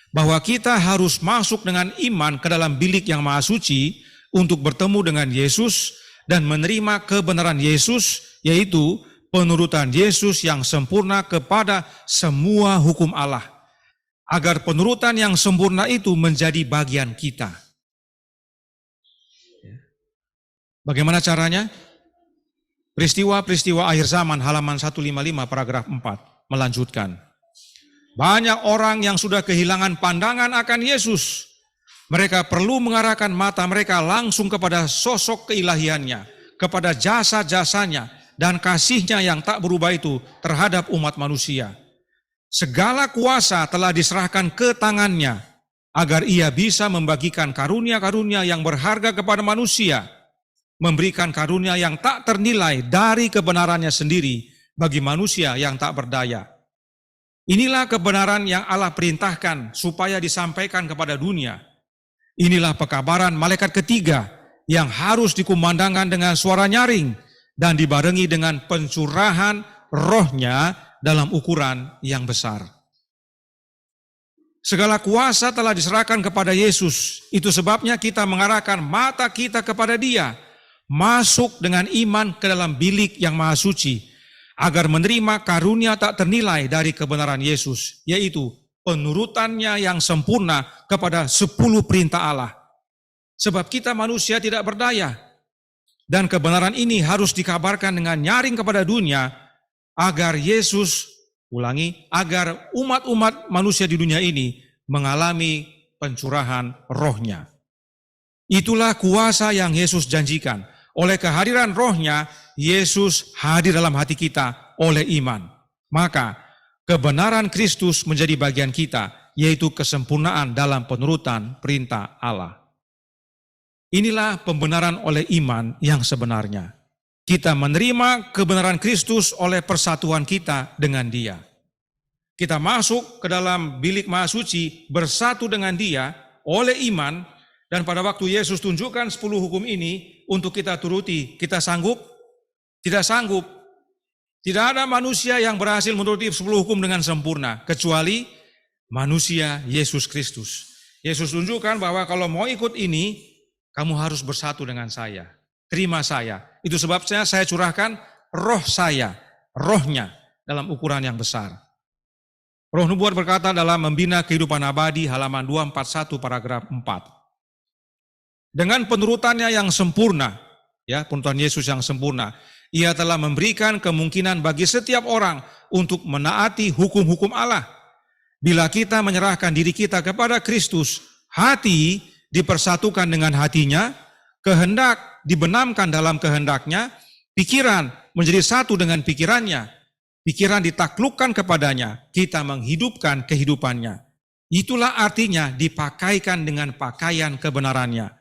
bahwa kita harus masuk dengan iman ke dalam bilik yang maha suci untuk bertemu dengan Yesus dan menerima kebenaran Yesus, yaitu penurutan Yesus yang sempurna kepada semua hukum Allah, agar penurutan yang sempurna itu menjadi bagian kita. Bagaimana caranya? Peristiwa-peristiwa akhir zaman halaman 155 paragraf 4 melanjutkan. Banyak orang yang sudah kehilangan pandangan akan Yesus. Mereka perlu mengarahkan mata mereka langsung kepada sosok keilahiannya, kepada jasa-jasanya, dan kasihnya yang tak berubah itu terhadap umat manusia. Segala kuasa telah diserahkan ke tangannya, agar ia bisa membagikan karunia-karunia yang berharga kepada manusia, memberikan karunia yang tak ternilai dari kebenarannya sendiri bagi manusia yang tak berdaya. Inilah kebenaran yang Allah perintahkan supaya disampaikan kepada dunia. Inilah pekabaran malaikat ketiga yang harus dikumandangkan dengan suara nyaring dan dibarengi dengan pencurahan rohnya dalam ukuran yang besar. Segala kuasa telah diserahkan kepada Yesus. Itu sebabnya kita mengarahkan mata kita kepada Dia, masuk dengan iman ke dalam bilik yang maha suci, agar menerima karunia tak ternilai dari kebenaran Yesus, yaitu penurutannya yang sempurna kepada 10 perintah Allah. Sebab kita manusia tidak berdaya. Dan kebenaran ini harus dikabarkan dengan nyaring kepada dunia, agar agar umat-umat manusia di dunia ini mengalami pencurahan rohnya. Itulah kuasa yang Yesus janjikan. Oleh kehadiran rohnya, Yesus hadir dalam hati kita oleh iman. Maka, kebenaran Kristus menjadi bagian kita, yaitu kesempurnaan dalam penurutan perintah Allah. Inilah pembenaran oleh iman yang sebenarnya. Kita menerima kebenaran Kristus oleh persatuan kita dengan Dia. Kita masuk ke dalam bilik maha suci bersatu dengan Dia oleh iman, dan pada waktu Yesus tunjukkan 10 hukum ini untuk kita turuti, kita sanggup? Tidak sanggup. Tidak ada manusia yang berhasil menuruti 10 hukum dengan sempurna, kecuali manusia Yesus Kristus. Yesus tunjukkan bahwa kalau mau ikut ini, kamu harus bersatu dengan saya. Terima saya. Itu sebabnya saya curahkan roh saya, rohnya dalam ukuran yang besar. Roh Nubuat berkata dalam Membina Kehidupan Abadi halaman 241 paragraf 4. Dengan penurutannya yang sempurna, ya, penurutan Yesus yang sempurna, Ia telah memberikan kemungkinan bagi setiap orang untuk menaati hukum-hukum Allah. Bila kita menyerahkan diri kita kepada Kristus, hati dipersatukan dengan hatinya, kehendak dibenamkan dalam kehendaknya, pikiran menjadi satu dengan pikirannya, pikiran ditaklukkan kepadanya, kita menghidupkan kehidupannya. Itulah artinya dipakaikan dengan pakaian kebenarannya.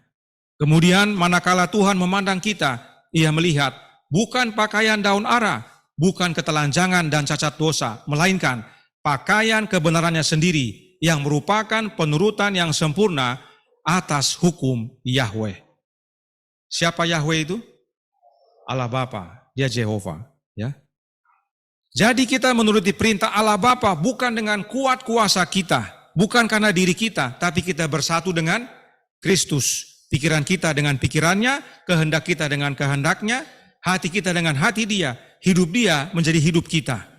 Kemudian manakala Tuhan memandang kita, Ia melihat bukan pakaian daun ara, bukan ketelanjangan dan cacat dosa, melainkan pakaian kebenarannya sendiri yang merupakan penurutan yang sempurna atas hukum Yahweh. Siapa Yahweh itu? Allah Bapa, Dia Jehovah, ya. Jadi kita menuruti perintah Allah Bapa bukan dengan kuat kuasa kita, bukan karena diri kita, tapi kita bersatu dengan Kristus. Pikiran kita dengan pikirannya, kehendak kita dengan kehendaknya, hati kita dengan hati Dia, hidup Dia menjadi hidup kita.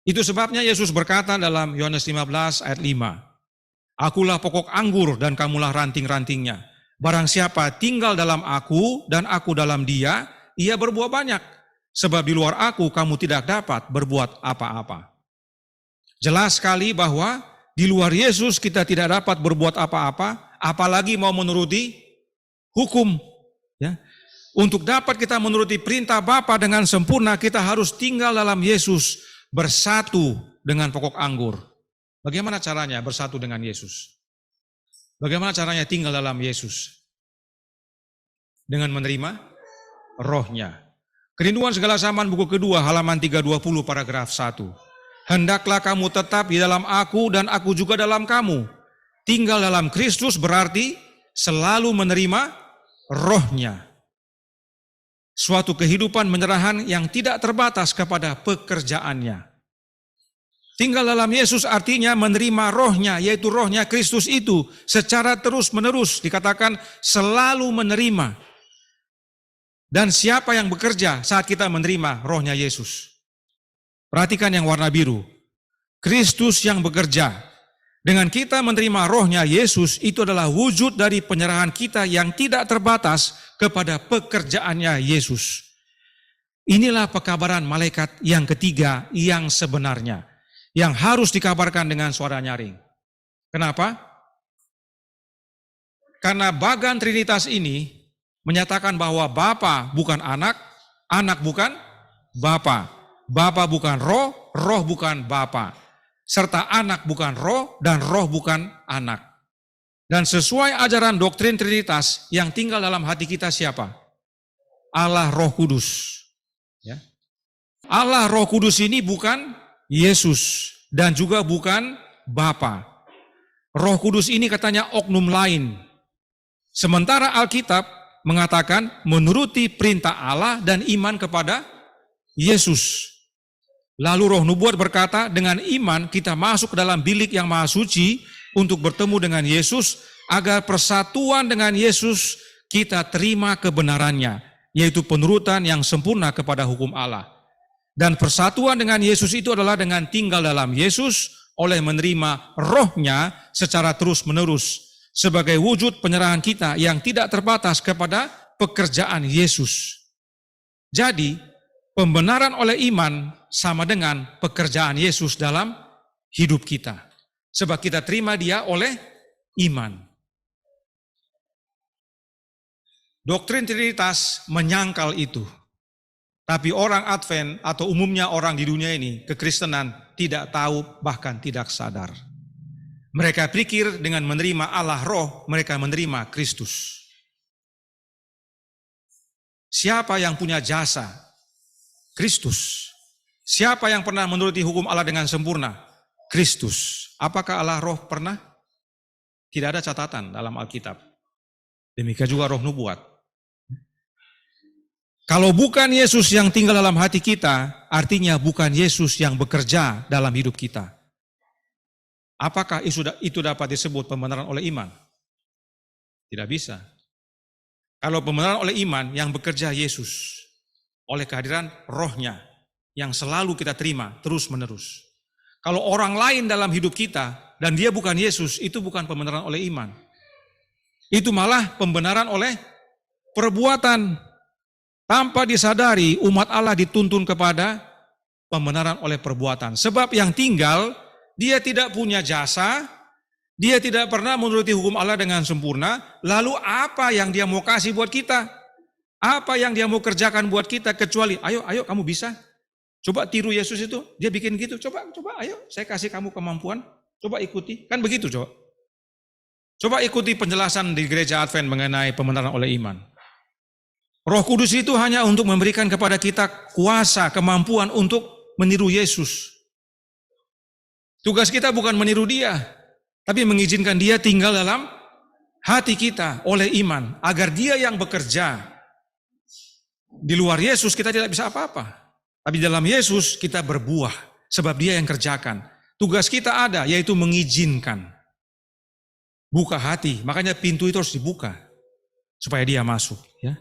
Itu sebabnya Yesus berkata dalam Yohanes 15 ayat 5, Akulah pokok anggur dan kamulah ranting-rantingnya. Barang siapa tinggal dalam aku dan aku dalam dia, ia berbuah banyak. Sebab di luar aku kamu tidak dapat berbuat apa-apa. Jelas sekali bahwa di luar Yesus kita tidak dapat berbuat apa-apa, apalagi mau menuruti hukum. Ya. Untuk dapat kita menuruti perintah Bapa dengan sempurna, kita harus tinggal dalam Yesus, bersatu dengan pokok anggur. Bagaimana caranya bersatu dengan Yesus? Bagaimana caranya tinggal dalam Yesus? Dengan menerima rohnya. Kerinduan segala zaman buku kedua halaman 320 paragraf 1. Hendaklah kamu tetap di dalam aku dan aku juga dalam kamu. Tinggal dalam Kristus berarti selalu menerima rohnya. Suatu kehidupan penyerahan yang tidak terbatas kepada pekerjaannya. Tinggal dalam Yesus artinya menerima rohnya, yaitu rohnya Kristus itu secara terus-menerus, dikatakan selalu menerima. Dan siapa yang bekerja saat kita menerima rohnya Yesus? Perhatikan yang warna biru. Kristus yang bekerja. Dengan kita menerima rohnya Yesus, itu adalah wujud dari penyerahan kita yang tidak terbatas kepada pekerjaannya Yesus. Inilah pekabaran malaikat yang ketiga yang sebenarnya, yang harus dikabarkan dengan suara nyaring. Kenapa? Karena bagan Trinitas ini menyatakan bahwa Bapa bukan anak, anak bukan Bapa, Bapa bukan roh, roh bukan Bapa, serta anak bukan roh dan roh bukan anak. Dan sesuai ajaran doktrin Trinitas yang tinggal dalam hati kita siapa? Allah Roh Kudus. Ya. Allah Roh Kudus ini bukan Yesus dan juga bukan Bapa. Roh Kudus ini katanya oknum lain. Sementara Alkitab mengatakan menuruti perintah Allah dan iman kepada Yesus. Lalu Roh Nubuat berkata, dengan iman kita masuk ke dalam bilik yang maha suci untuk bertemu dengan Yesus, agar persatuan dengan Yesus kita terima kebenarannya, yaitu penurutan yang sempurna kepada hukum Allah. Dan persatuan dengan Yesus itu adalah dengan tinggal dalam Yesus oleh menerima rohnya secara terus-menerus, sebagai wujud penyerahan kita yang tidak terbatas kepada pekerjaan Yesus. Jadi, pembenaran oleh iman sama dengan pekerjaan Yesus dalam hidup kita. Sebab kita terima Dia oleh iman. Doktrin Trinitas menyangkal itu. Tapi orang Advent atau umumnya orang di dunia ini, kekristenan tidak tahu bahkan tidak sadar. Mereka pikir dengan menerima Allah Roh, mereka menerima Kristus. Siapa yang punya jasa? Kristus. Siapa yang pernah menuruti hukum Allah dengan sempurna? Kristus. Apakah Allah Roh pernah? Tidak ada catatan dalam Alkitab. Demikian juga Roh Nubuat. Kalau bukan Yesus yang tinggal dalam hati kita, artinya bukan Yesus yang bekerja dalam hidup kita. Apakah itu dapat disebut pembenaran oleh iman? Tidak bisa. Kalau pembenaran oleh iman yang bekerja Yesus, oleh kehadiran rohnya yang selalu kita terima terus-menerus. Kalau orang lain dalam hidup kita dan dia bukan Yesus, itu bukan pembenaran oleh iman. Itu malah pembenaran oleh perbuatan. Tanpa disadari, umat Allah dituntun kepada pembenaran oleh perbuatan. Sebab yang tinggal, dia tidak punya jasa, dia tidak pernah menuruti hukum Allah dengan sempurna, lalu apa yang dia mau kasih buat kita? Apa yang dia mau kerjakan buat kita kecuali, ayo kamu bisa. Coba tiru Yesus itu, dia bikin gitu, coba ayo saya kasih kamu kemampuan, coba ikuti. Kan begitu coba. Coba ikuti penjelasan di gereja Advent mengenai pembenaran oleh iman. Roh Kudus itu hanya untuk memberikan kepada kita kuasa, kemampuan untuk meniru Yesus. Tugas kita bukan meniru dia, tapi mengizinkan dia tinggal dalam hati kita oleh iman, agar dia yang bekerja. Di luar Yesus kita tidak bisa apa-apa. Tapi dalam Yesus kita berbuah, sebab dia yang kerjakan. Tugas kita ada, yaitu mengizinkan. Buka hati, makanya pintu itu harus dibuka, supaya dia masuk. Ya.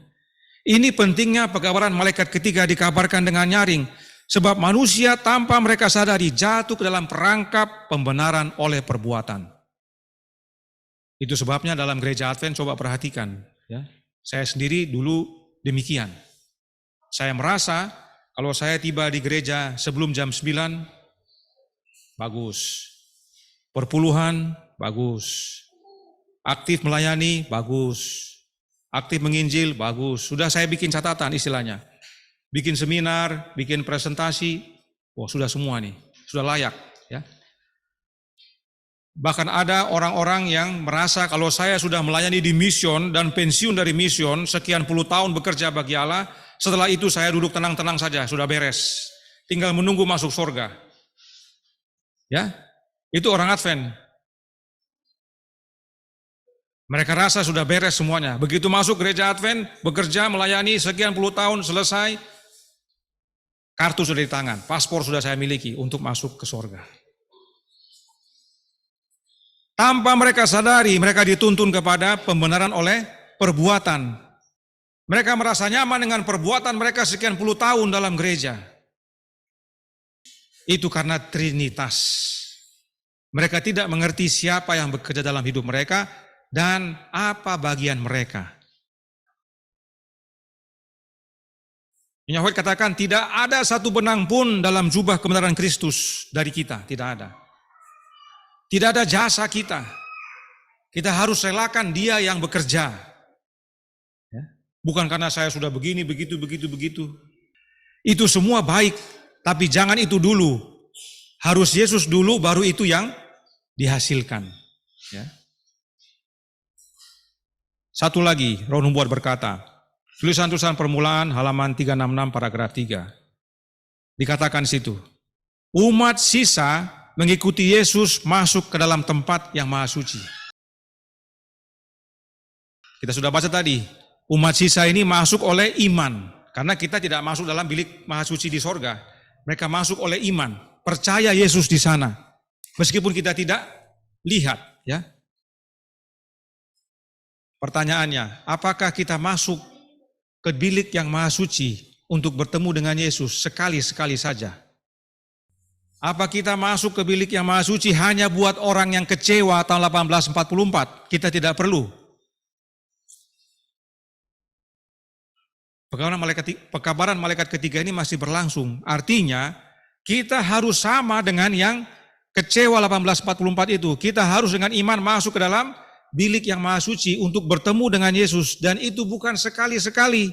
Ini pentingnya pekabaran malaikat ketiga dikabarkan dengan nyaring, sebab manusia tanpa mereka sadari jatuh ke dalam perangkap pembenaran oleh perbuatan. Itu sebabnya dalam gereja Advent coba perhatikan. Ya. Saya sendiri dulu demikian. Saya merasa kalau saya tiba di gereja sebelum jam 9, bagus. Perpuluhan, bagus. Aktif melayani, bagus. Aktif menginjil, bagus. Sudah saya bikin catatan istilahnya. Bikin seminar, bikin presentasi, sudah semua nih. Sudah layak. Ya. Bahkan ada orang-orang yang merasa kalau saya sudah melayani di mission dan pensiun dari mission, sekian puluh tahun bekerja bagi Allah, setelah itu saya duduk tenang-tenang saja, sudah beres. Tinggal menunggu masuk surga. Ya, itu orang Advent. Mereka rasa sudah beres semuanya. Begitu masuk gereja Advent, bekerja, melayani sekian puluh tahun, selesai. Kartu sudah di tangan, paspor sudah saya miliki untuk masuk ke surga. Tanpa mereka sadari, mereka dituntun kepada pembenaran oleh perbuatan. Mereka merasa nyaman dengan perbuatan mereka sekian puluh tahun dalam gereja. Itu karena Trinitas. Mereka tidak mengerti siapa yang bekerja dalam hidup mereka dan apa bagian mereka. Nyonya White katakan tidak ada satu benang pun dalam jubah kebenaran Kristus dari kita, tidak ada. Tidak ada jasa kita. Kita harus relakan dia yang bekerja. Bukan karena saya sudah begini, begitu. Itu semua baik, tapi jangan itu dulu. Harus Yesus dulu, baru itu yang dihasilkan. Ya. Satu lagi, Roh Nubuat berkata, tulisan-tulisan permulaan halaman 366 paragraf 3. Dikatakan situ, umat sisa mengikuti Yesus masuk ke dalam tempat yang maha suci. Kita sudah baca tadi. Umat sisa ini masuk oleh iman, karena kita tidak masuk dalam bilik maha suci di sorga. Mereka masuk oleh iman, percaya Yesus di sana, meskipun kita tidak lihat. Ya. Pertanyaannya, apakah kita masuk ke bilik yang maha suci untuk bertemu dengan Yesus sekali-sekali saja? Apa kita masuk ke bilik yang maha suci hanya buat orang yang kecewa tahun 1844? Kita tidak perlu. Pekabaran malaikat ketiga ini masih berlangsung. Artinya kita harus sama dengan yang kecewa 1844 itu. Kita harus dengan iman masuk ke dalam bilik yang maha suci untuk bertemu dengan Yesus. Dan itu bukan sekali-sekali.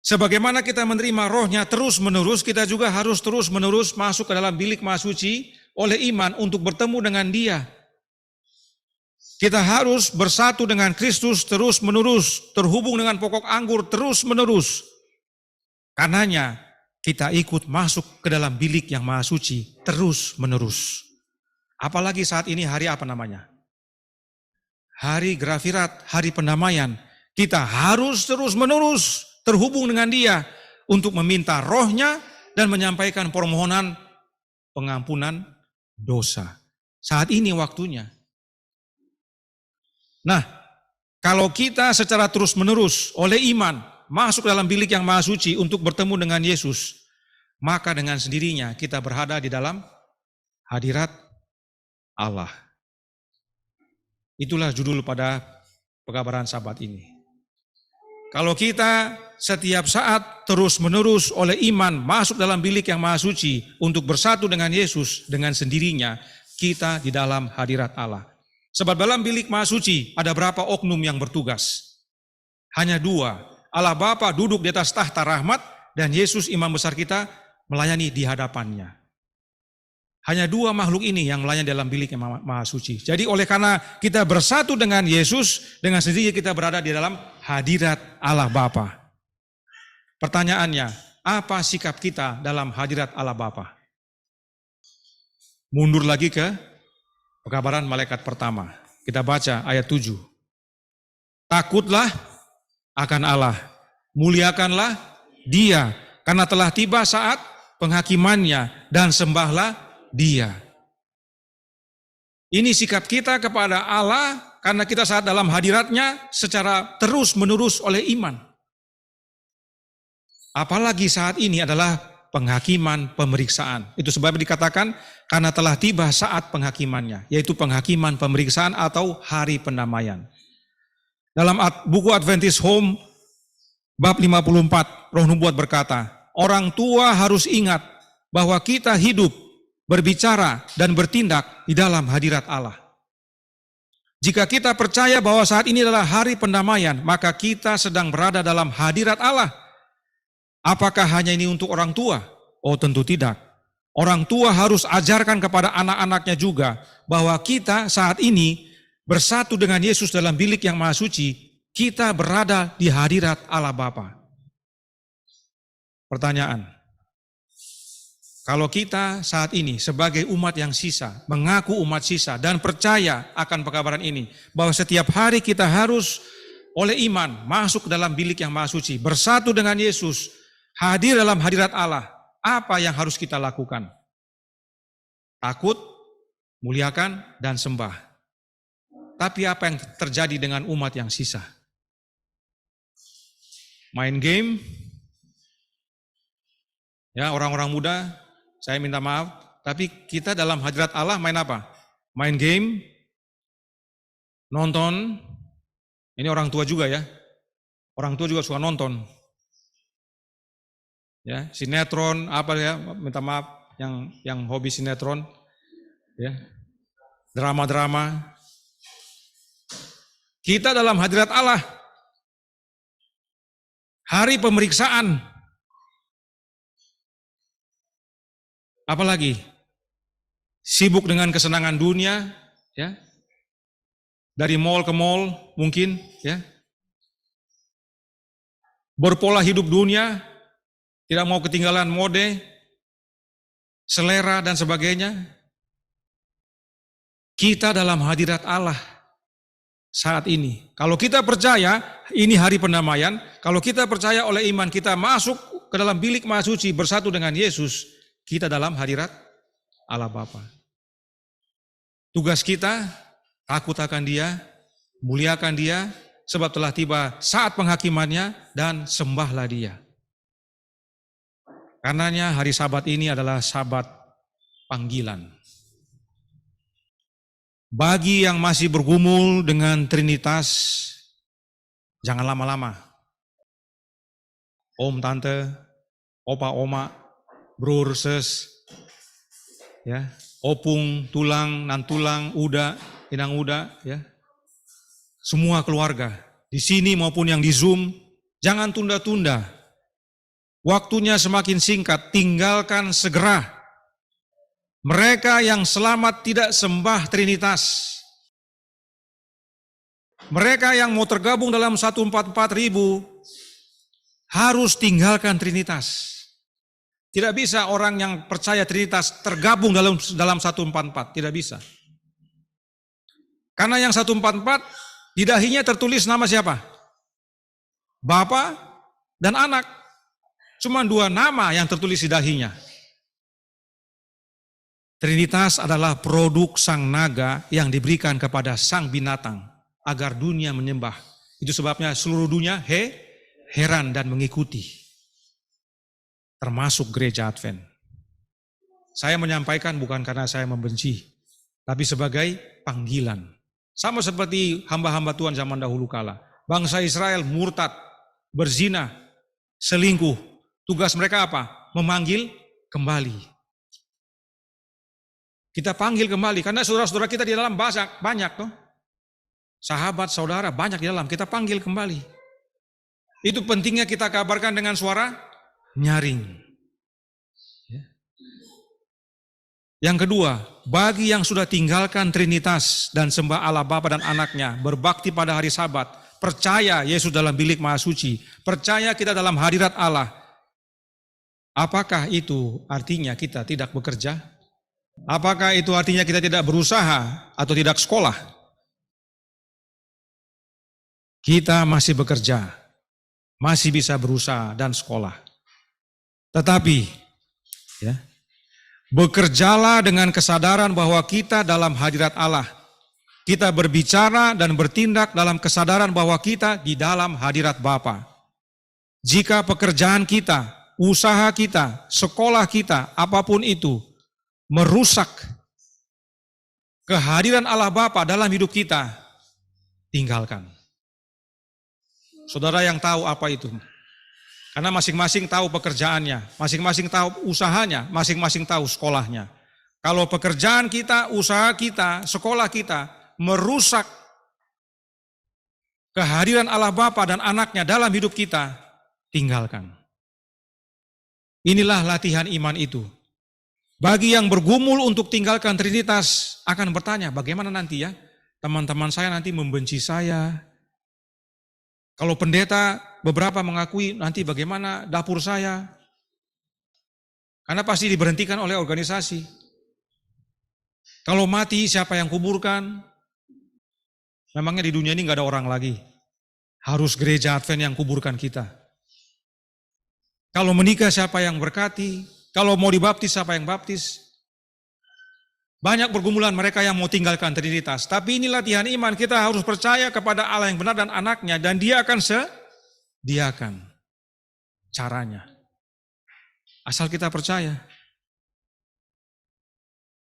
Sebagaimana kita menerima rohnya terus menerus, kita juga harus terus menerus masuk ke dalam bilik maha suci oleh iman untuk bertemu dengan dia. Kita harus bersatu dengan Kristus terus menerus, terhubung dengan pokok anggur terus menerus. Karenanya kita ikut masuk ke dalam bilik yang maha suci terus menerus. Apalagi saat ini hari apa namanya? Hari Grafirat, hari pendamaian. Kita harus terus menerus terhubung dengan dia untuk meminta rohnya dan menyampaikan permohonan pengampunan dosa. Saat ini waktunya. Nah, kalau kita secara terus-menerus oleh iman masuk dalam bilik yang maha suci untuk bertemu dengan Yesus, maka dengan sendirinya kita berada di dalam hadirat Allah. Itulah judul pada pekabaran Sabat ini. Kalau kita setiap saat terus-menerus oleh iman masuk dalam bilik yang maha suci untuk bersatu dengan Yesus dengan sendirinya, kita di dalam hadirat Allah. Sebab dalam bilik maha suci ada berapa oknum yang bertugas? Hanya dua. Allah Bapa duduk di atas tahta rahmat dan Yesus imam besar kita melayani di hadapannya. Hanya dua makhluk ini yang melayani dalam bilik yang maha suci. Jadi oleh karena kita bersatu dengan Yesus, dengan sendiri kita berada di dalam hadirat Allah Bapa. Pertanyaannya, apa sikap kita dalam hadirat Allah Bapa? Mundur lagi ke pekabaran malaikat pertama. Kita baca ayat 7. Takutlah akan Allah, muliakanlah Dia, karena telah tiba saat penghakimannya, dan sembahlah Dia. Ini sikap kita kepada Allah karena kita saat dalam hadiratnya secara terus-menerus oleh iman. Apalagi saat ini adalah penghakiman pemeriksaan. Itu sebabnya dikatakan karena telah tiba saat penghakimannya, yaitu penghakiman pemeriksaan atau hari pendamaian. Dalam buku Adventist Home bab 54, Roh Nubuat berkata, orang tua harus ingat bahwa kita hidup, berbicara dan bertindak di dalam hadirat Allah. Jika kita percaya bahwa saat ini adalah hari pendamaian, maka kita sedang berada dalam hadirat Allah. Apakah hanya ini untuk orang tua? Oh, tentu tidak. Orang tua harus ajarkan kepada anak-anaknya juga bahwa kita saat ini bersatu dengan Yesus dalam bilik yang maha suci, kita berada di hadirat Allah Bapa. Pertanyaan, kalau kita saat ini sebagai umat yang sisa, mengaku umat sisa dan percaya akan pekabaran ini, bahwa setiap hari kita harus oleh iman masuk ke dalam bilik yang maha suci, bersatu dengan Yesus, hadir dalam hadirat Allah, apa yang harus kita lakukan? Takut, muliakan, dan sembah. Tapi apa yang terjadi dengan umat yang sisa? Main game? Ya, orang-orang muda, saya minta maaf, tapi kita dalam hadirat Allah main apa? Main game, nonton, ini orang tua juga ya, orang tua juga suka nonton. Ya, sinetron, apa ya, minta maaf yang hobi sinetron, ya, drama-drama. Kita dalam hadirat Allah, hari pemeriksaan. Apalagi sibuk dengan kesenangan dunia, ya, dari mall ke mall mungkin, ya, berpola hidup dunia, tidak mau ketinggalan mode, selera dan sebagainya. Kita dalam hadirat Allah saat ini. Kalau kita percaya ini hari pendamaian, kalau kita percaya oleh iman kita masuk ke dalam bilik maha suci bersatu dengan Yesus, kita dalam hadirat Allah Bapa. Tugas kita, takut akan Dia, muliakan Dia, sebab telah tiba saat penghakimannya, dan sembahlah Dia. Karenanya hari Sabat ini adalah Sabat panggilan. Bagi yang masih bergumul dengan Trinitas, jangan lama-lama. Om, tante, opa, oma, brur, ses, ya, opung, tulang, nantulang, uda, inang uda, ya, semua keluarga di sini maupun yang di Zoom, jangan tunda-tunda. Waktunya semakin singkat, tinggalkan segera. Mereka yang selamat tidak sembah Trinitas. Mereka yang mau tergabung dalam 144.000 harus tinggalkan Trinitas. Tidak bisa orang yang percaya Trinitas tergabung dalam 144, tidak bisa. Karena yang 144 di dahinya tertulis nama siapa? Bapa dan Anak. Cuma dua nama yang tertulis di dahinya. Trinitas adalah produk sang naga yang diberikan kepada sang binatang agar dunia menyembah. Itu sebabnya seluruh dunia heran dan mengikuti. Termasuk gereja Advent. Saya menyampaikan bukan karena saya membenci, tapi sebagai panggilan. Sama seperti hamba-hamba Tuhan zaman dahulu kala. Bangsa Israel murtad, berzina, selingkuh. Tugas mereka apa? Memanggil kembali. Kita panggil kembali, karena saudara-saudara kita di dalam banyak toh. Sahabat, saudara banyak di dalam, kita panggil kembali. Itu pentingnya kita kabarkan dengan suara nyaring. Yang kedua, bagi yang sudah tinggalkan Trinitas dan sembah Allah Bapa dan Anaknya, berbakti pada hari Sabat, percaya Yesus dalam bilik Maha Suci, percaya kita dalam hadirat Allah. Apakah itu artinya kita tidak bekerja? Apakah itu artinya kita tidak berusaha atau tidak sekolah? Kita masih bekerja, masih bisa berusaha dan sekolah. Tetapi, ya, bekerjalah dengan kesadaran bahwa kita dalam hadirat Allah. Kita berbicara dan bertindak dalam kesadaran bahwa kita di dalam hadirat Bapa. Jika pekerjaan kita, usaha kita, sekolah kita, apapun itu, merusak kehadiran Allah Bapa dalam hidup kita, tinggalkan. Saudara yang tahu apa itu. Karena masing-masing tahu pekerjaannya, masing-masing tahu usahanya, masing-masing tahu sekolahnya. Kalau pekerjaan kita, usaha kita, sekolah kita merusak kehadiran Allah Bapa dan Anaknya dalam hidup kita, tinggalkan. Inilah latihan iman itu. Bagi yang bergumul untuk tinggalkan Trinitas akan bertanya, bagaimana nanti ya? Teman-teman saya nanti membenci saya. Kalau pendeta beberapa mengakui nanti bagaimana dapur saya. Karena pasti diberhentikan oleh organisasi. Kalau mati siapa yang kuburkan? Memangnya di dunia ini nggak ada orang lagi. Harus gereja Advent yang kuburkan kita. Kalau menikah siapa yang berkati? Kalau mau dibaptis siapa yang baptis? Banyak pergumulan mereka yang mau tinggalkan Trinitas. Tapi ini latihan iman, kita harus percaya kepada Allah yang benar dan Anaknya, dan Dia akan sediakan caranya. Asal kita percaya.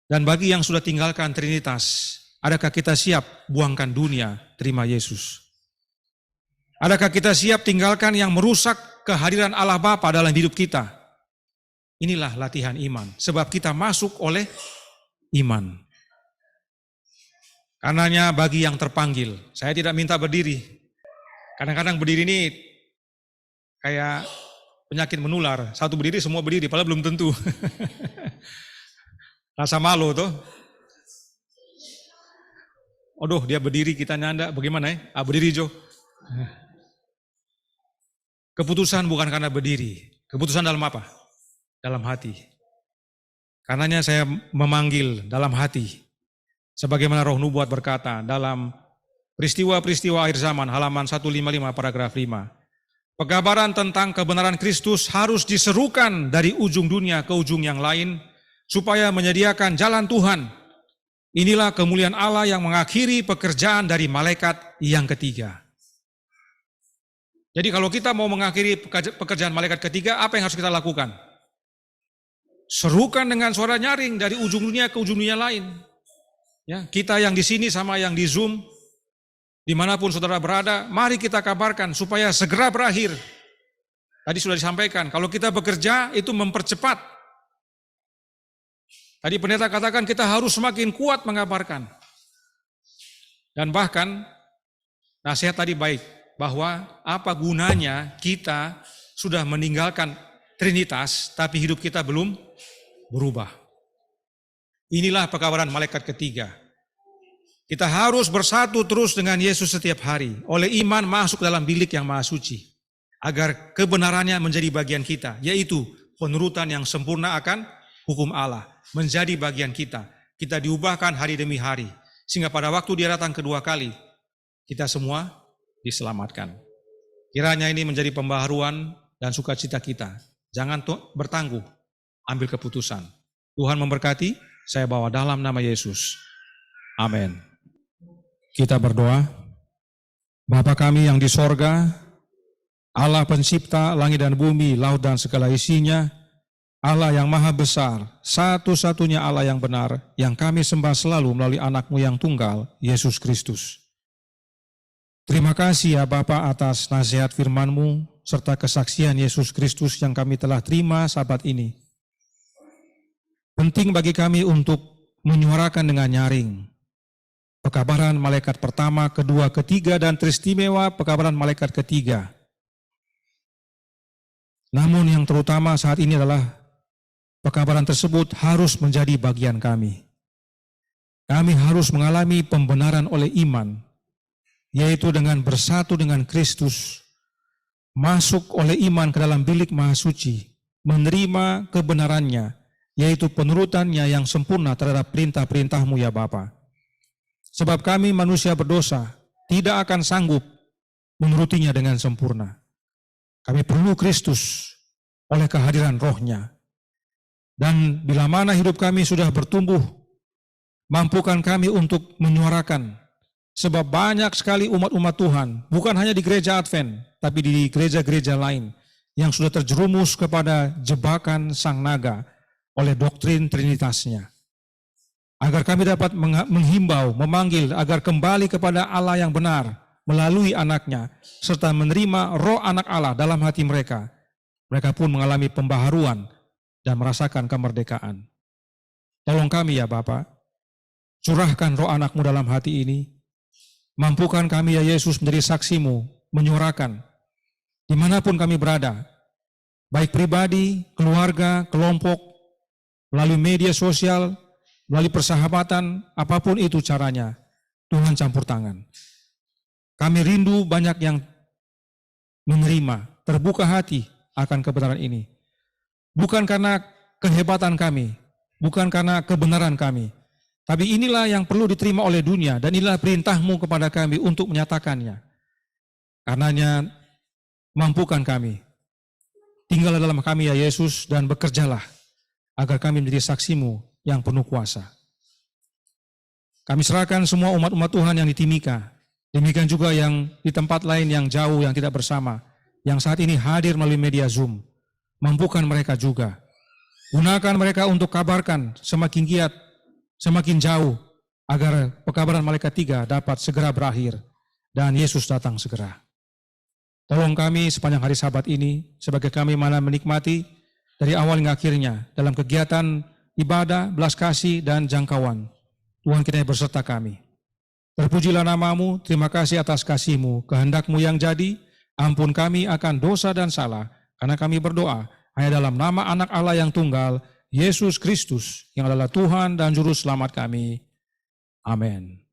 Dan bagi yang sudah tinggalkan Trinitas, adakah kita siap buangkan dunia, terima Yesus? Adakah kita siap tinggalkan yang merusak kehadiran Allah Bapa dalam hidup kita? Inilah latihan iman, sebab kita masuk oleh iman. Karenanya bagi yang terpanggil, saya tidak minta berdiri. Kadang-kadang berdiri ini kayak penyakit menular. Satu berdiri, semua berdiri, padahal belum tentu. Rasa malu tuh. Aduh, dia berdiri, kita nyanda, bagaimana ya? Berdiri Jo. Keputusan bukan karena berdiri. Keputusan dalam apa? Dalam hati. Karenanya saya memanggil dalam hati. Sebagaimana Roh Nubuat berkata dalam peristiwa-peristiwa akhir zaman, halaman 155 paragraf 5. Pekabaran tentang kebenaran Kristus harus diserukan dari ujung dunia ke ujung yang lain, supaya menyediakan jalan Tuhan. Inilah kemuliaan Allah yang mengakhiri pekerjaan dari malaikat yang ketiga. Jadi kalau kita mau mengakhiri pekerjaan malaikat ketiga, apa yang harus kita lakukan? Serukan dengan suara nyaring dari ujung dunia ke ujung dunia lain. Ya, kita yang di sini sama yang di Zoom, dimanapun saudara berada, mari kita kabarkan supaya segera berakhir. Tadi sudah disampaikan, kalau kita bekerja itu mempercepat. Tadi pendeta katakan kita harus semakin kuat mengabarkan. Dan bahkan nasihat tadi baik, bahwa apa gunanya kita sudah meninggalkan Trinitas, tapi hidup kita belum berubah. Inilah pekabaran malaikat ketiga. Kita harus bersatu terus dengan Yesus setiap hari, oleh iman masuk dalam bilik yang maha suci, agar kebenarannya menjadi bagian kita, yaitu penurutan yang sempurna akan hukum Allah, menjadi bagian kita. Kita diubahkan hari demi hari, sehingga pada waktu Dia datang kedua kali, kita semua diselamatkan. Kiranya ini menjadi pembaharuan dan sukacita kita. Jangan bertangguh, ambil keputusan. Tuhan memberkati, saya bawa dalam nama Yesus. Amin. Kita berdoa. Bapa kami yang di sorga, Allah pencipta langit dan bumi, laut dan segala isinya, Allah yang maha besar, satu-satunya Allah yang benar, yang kami sembah selalu melalui anak-Mu yang tunggal, Yesus Kristus. Terima kasih ya Bapa atas nasihat firman-Mu, serta kesaksian Yesus Kristus yang kami telah terima sabat ini. Penting bagi kami untuk menyuarakan dengan nyaring pekabaran malaikat pertama, kedua, ketiga, dan teristimewa pekabaran malaikat ketiga. Namun yang terutama saat ini adalah pekabaran tersebut harus menjadi bagian kami. Kami harus mengalami pembenaran oleh iman, yaitu dengan bersatu dengan Kristus, masuk oleh iman ke dalam bilik maha suci, menerima kebenarannya, yaitu penurutannya yang sempurna terhadap perintah-perintah-Mu ya Bapa. Sebab kami manusia berdosa tidak akan sanggup menurutinya dengan sempurna. Kami perlu Kristus oleh kehadiran Roh-Nya. Dan bila mana hidup kami sudah bertumbuh, mampukan kami untuk menyuarakan. Sebab banyak sekali umat-umat Tuhan, bukan hanya di gereja Advent, tapi di gereja-gereja lain, yang sudah terjerumus kepada jebakan sang naga oleh doktrin Trinitasnya. Agar kami dapat menghimbau, memanggil agar kembali kepada Allah yang benar melalui anaknya, serta menerima roh anak Allah dalam hati mereka. Mereka pun mengalami pembaharuan dan merasakan kemerdekaan. Tolong kami ya Bapa, curahkan roh anak-Mu dalam hati ini. Mampukan kami ya Yesus menjadi saksi-Mu, menyuarakan dimanapun kami berada, baik pribadi, keluarga, kelompok, melalui media sosial, melalui persahabatan, apapun itu caranya, Tuhan campur tangan. Kami rindu banyak yang menerima, terbuka hati akan kebenaran ini. Bukan karena kehebatan kami, bukan karena kebenaran kami, tapi inilah yang perlu diterima oleh dunia, dan inilah perintah-Mu kepada kami untuk menyatakannya. Karenanya, mampukan kami, tinggallah dalam kami ya Yesus, dan bekerjalah agar kami menjadi saksi-Mu yang penuh kuasa. Kami serahkan semua umat-umat Tuhan yang di Timika, demikian juga yang di tempat lain yang jauh, yang tidak bersama, yang saat ini hadir melalui media Zoom. Mampukan mereka juga. Gunakan mereka untuk kabarkan semakin giat, semakin jauh, agar pekabaran malaikat 3 dapat segera berakhir dan Yesus datang segera. Tolong kami sepanjang hari Sabat ini, sebagai kami mana menikmati dari awal hingga akhirnya dalam kegiatan ibadah, belas kasih, dan jangkauan. Tuhan kiranya berserta kami. Terpujilah nama-Mu, terima kasih atas kasih-Mu, kehendak-Mu yang jadi, ampun kami akan dosa dan salah, karena kami berdoa hanya dalam nama anak Allah yang tunggal, Yesus Kristus, yang adalah Tuhan dan Juru Selamat kami. Amin.